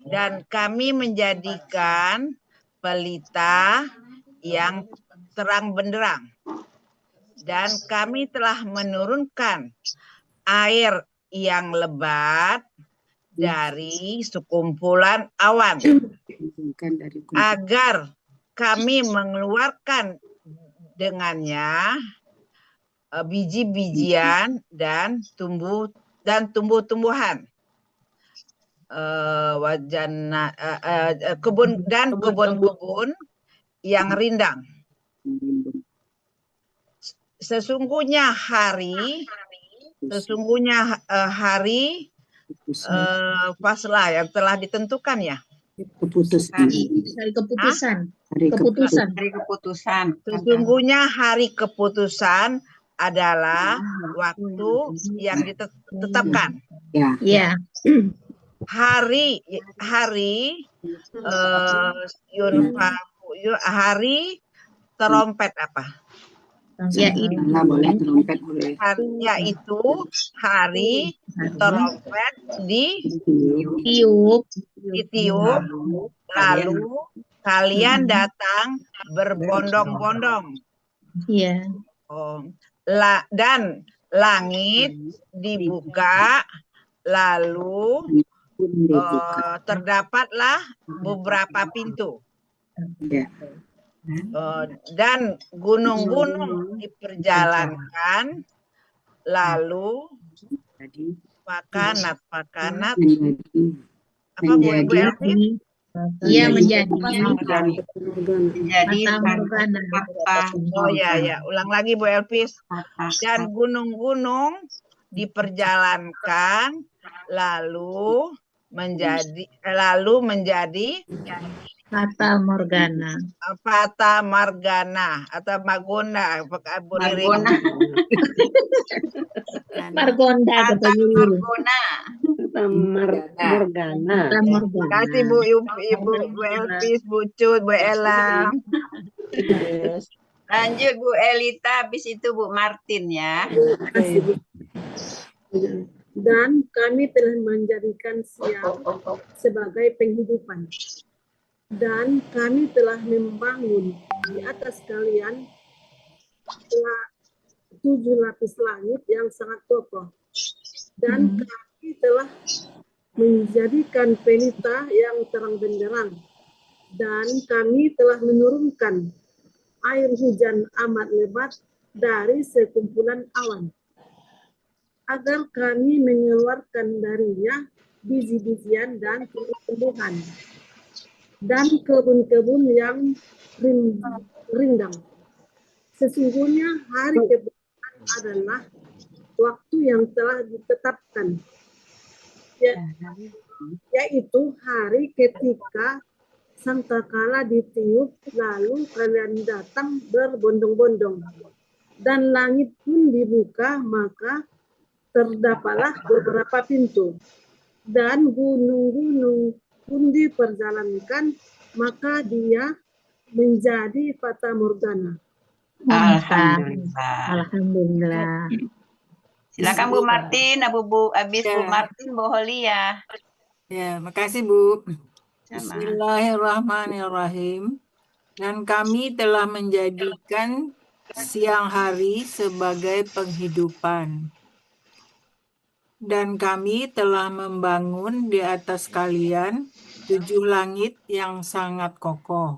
Dan kami menjadikan pelita yang terang benderang. Dan kami telah menurunkan air yang lebat dari sekumpulan awan, agar kami mengeluarkan dengannya biji-bijian dan tumbuh-tumbuhan, kebun-kebun yang rindang. Sesungguhnya hari faslah yang telah ditentukan ya. Keputusan. Sesungguhnya hari keputusan adalah waktu yang ditetapkan. Ya. Hari terompet apa? Yaitu hari terompet ditiup, lalu kalian datang berbondong-bondong. Iya. Dan langit dibuka, lalu terdapatlah beberapa pintu. Dan gunung-gunung diperjalankan, lalu pakanat apa Bu Elvi? Iya, menjadi Oh ya, ulang lagi Bu Elvis. Dan gunung-gunung diperjalankan, lalu menjadi Fata Morgana. Fata Morgana atau Magona, Margonda kata guru. Morgana. Terima kasih Bu Elvis, Bu Cut, Bu Ella. Lanjut Bu Elita, habis itu Bu Martin ya. Dan kami telah menjadikan siang sebagai penghidupan. Dan kami telah membangun di atas kalian 7 lapis langit yang sangat kokoh. Dan kami telah menjadikan pelita yang terang benderang. Dan kami telah menurunkan air hujan amat lebat dari sekumpulan awan, agar kami mengeluarkan darinya biji-bijian dan tumbuh-tumbuhan, dan kebun-kebun yang rindang. Sesungguhnya hari keputusan adalah waktu yang telah ditetapkan, yaitu hari ketika sangkakala ditiup, lalu kalian datang berbondong-bondong, dan langit pun dibuka, maka terdapatlah beberapa pintu, dan gunung-gunung pun diperjalankan, maka dia menjadi fata morgana. Alhamdulillah. Silakan Bu Martin, habis Bu Martin, Bu Holia. Ya, makasih Bu. Bismillahirrahmanirrahim. Dan kami telah menjadikan siang hari sebagai penghidupan. Dan kami telah membangun di atas kalian 7 langit yang sangat kokoh.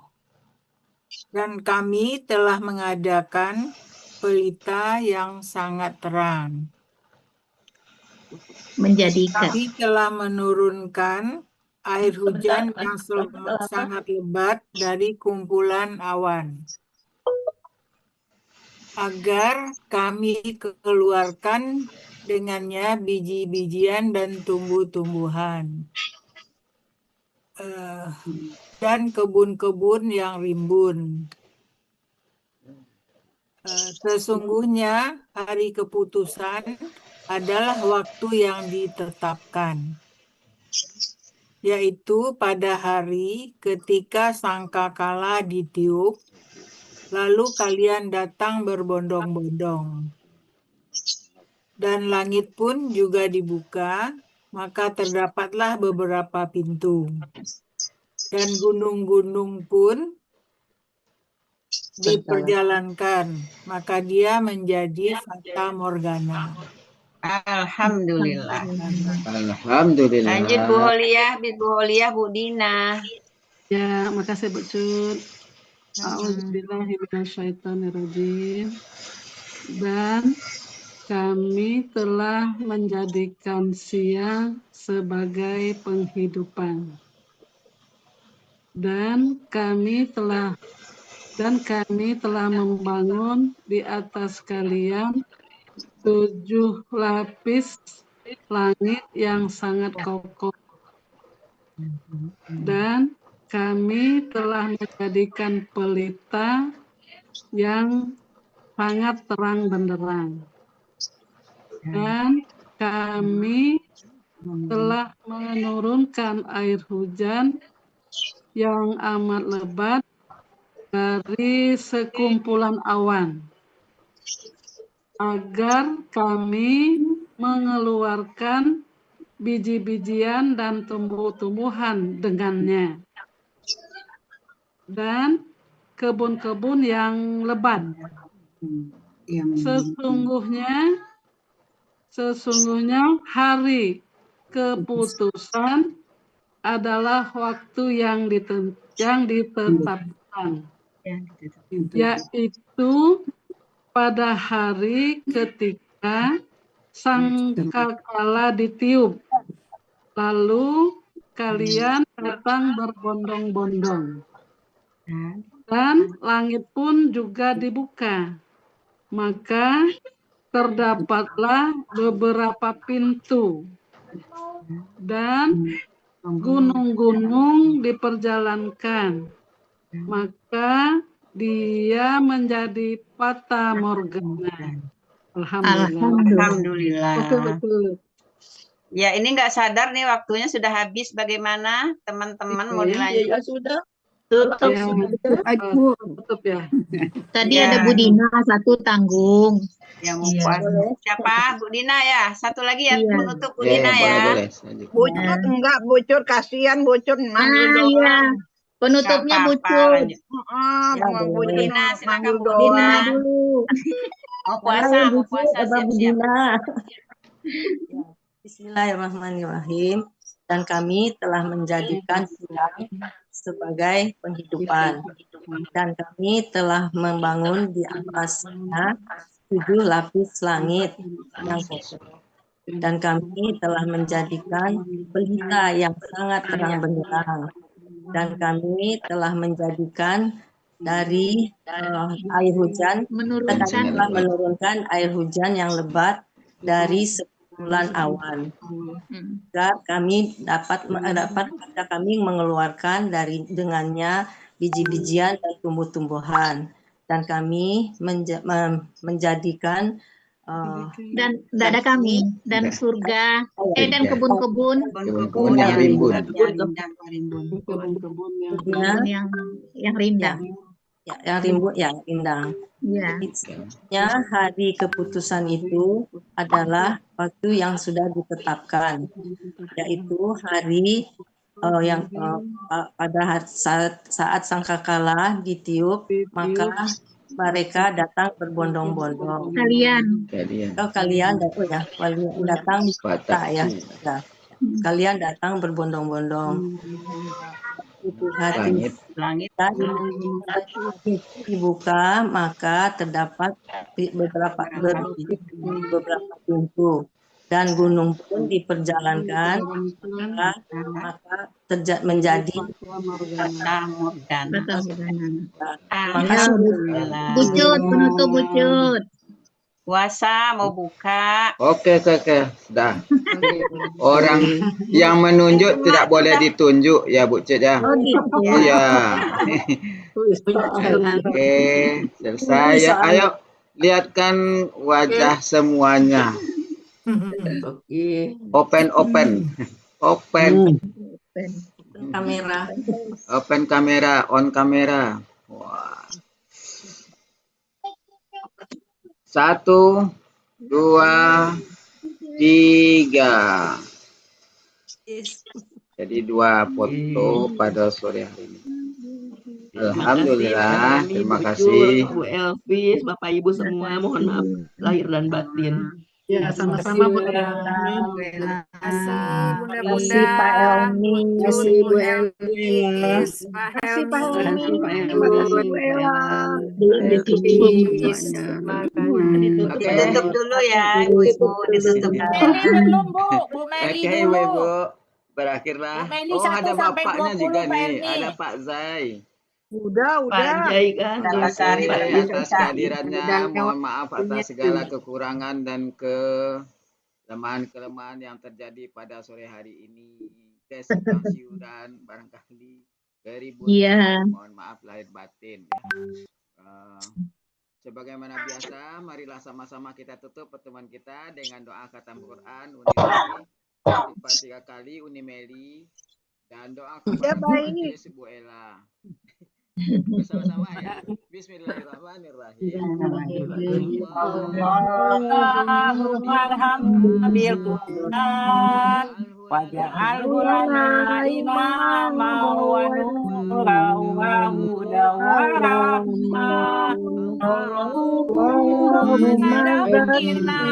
Dan kami telah mengadakan pelita yang sangat terang. Kami telah menurunkan air hujan yang sangat lebat dari kumpulan awan, agar kami keluarkan dengannya biji-bijian dan tumbuh-tumbuhan, dan kebun-kebun yang rimbun. Sesungguhnya hari keputusan adalah waktu yang ditetapkan, yaitu pada hari ketika sangkakala ditiup, lalu kalian datang berbondong-bondong. Dan langit pun juga dibuka, maka terdapatlah beberapa pintu. Dan gunung-gunung pun diperjalankan, maka dia menjadi fata morgana. Alhamdulillah. Alhamdulillah. Lanjut Bu Holiah, Bu Holiah, Bu Dina. Ya, makasih Bu Cut. A'udzubillahiminasyaitonirrajim. Dan kami telah menjadikan siang sebagai penghidupan. Dan kami telah membangun di atas kalian 7 lapis langit yang sangat kokoh. Dan kami telah menjadikan pelita yang sangat terang benderang. Dan kami telah menurunkan air hujan yang amat lebat dari sekumpulan awan, agar kami mengeluarkan biji-bijian dan tumbuh-tumbuhan dengannya, dan kebun-kebun yang lebat. Sesungguhnya hari keputusan adalah waktu yang ditetapkan, yaitu pada hari ketika sangkakala ditiup, lalu kalian datang berbondong-bondong, dan langit pun juga dibuka. Maka terdapatlah beberapa pintu, dan gunung-gunung diperjalankan. Maka dia menjadi fata morgana. Alhamdulillah. Betul. Ya, ini nggak sadar nih waktunya sudah habis. Bagaimana teman-teman mau dilanjut? Ya sudah. Tutup. Tutup ya. Tadi ada Bu Dina satu tanggung. Ya, mau puasa. Siapa? Bu Dina ya. Satu lagi ya menutup Bu Dina ya. Bucut enggak, Bucut kasihan Bucut manggil doang. Iya. Penutupnya Bucut. Bu Dina, silakan Bu Dina. Mau puasa siap-siap. Bismillahirrahmanirrahim. Dan kami telah menjadikan siang sebagai penghidupan. Dan kami telah membangun di atasnya 7 lapis langit yang kokoh. Dan kami telah menjadikan pelita yang sangat terang benderang. Dan kami telah menjadikan dari air hujan, telah menurunkan air hujan yang lebat dari sekumpulan awan. Agar kami dapat kami mengeluarkan dengannya biji-bijian dan tumbuh-tumbuhan. Dan kami menjadikan dan tidak ada kami, dan surga, dan kebun-kebun yang rimbun. yang rindang. Yang rimbun, yang indah. Ya, hari keputusan itu adalah waktu yang sudah ditetapkan, yaitu hari pada saat sangkakala ditiup, maka mereka datang berbondong-bondong. Kalian datang kalian datang berbondong-bondong. Itu hari langit dibuka, maka terdapat beberapa pintu, dan gunung pun diperjalankan, maka menjadi fata morgana. Bucut, penutup Bucut. Puasa mau buka. Oke. Sudah. Orang yang menunjuk tidak boleh ditunjuk ya Bu Cid ya. Iya. Oke, selesai ya. Ayo lihatkan wajah semuanya. Open kamera. Open kamera, on kamera. Wah. 1, 2, 3. Jadi 2 foto pada sore hari ini. Alhamdulillah, terima kasih. Bu Elvis, Bapak Ibu semua, mohon maaf lahir dan batin. Ya, sama-sama Bu Ella. Bella. Kasih bunda-bunda, Kasih Pak Helmi. Kasih Bu Bu Helmi. Pak Kasih Pak Helmi, Helmi. Pak Terima Helmi, kasih Bu Bu Ella. Ella. Belum Saya ditutup. semuanya. terima Ditutup Oke. ya. Ditutup dulu ya, Ibu-ibu, ditutup dulu. Meli belum Bu, Bu Meli Oke, dulu. Ibu-ibu. Bu Berakhirlah. Meli Oh, 1 ada sampai bapaknya 20 juga Pak nih. Helmi. Ada Pak Zai. Udah. Terima Silakan kasih Pak atas Zai. kehadirannya. Dan Mohon maaf atas segala kekurangan dan kelemahan yang terjadi pada sore hari ini. Kesimpang siuran barangkali keributan. Iya. Mohon maaf lahir batin. Sebagaimana biasa, marilah sama-sama kita tutup pertemuan kita dengan doa khatam Quran Uni Meli, Fatihah kali Uni Meli, dan doa kafaratul majelis Bu Ella. Bersama-sama ya. Bismillahirrahmanirrahim. Allahumma arhamna bil Qur'an waj'alhu lana imama wa nuran wa hudan wa rahmah. Allahumma dzakirna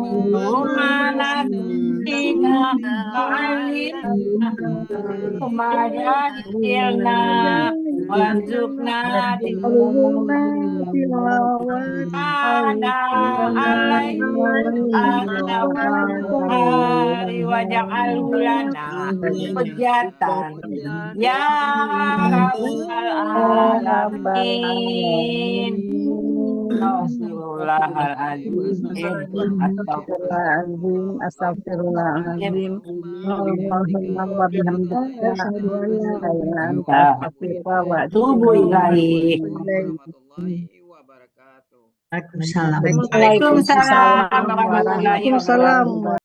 minhuma nasina wa'allimna ma jahilna warzuqna ana alaihi hari waj'alhu lana hujjatan ya rabbal alamin. Astagfirullahaladzim, astagfirullahaladzim. Allahumma wa bihamdika astaghfiruka wa atubu ilaik. Waalaikumsalam. Waalaikumsalam warahmatullahi Waalaikumsalam. wabarakatuh.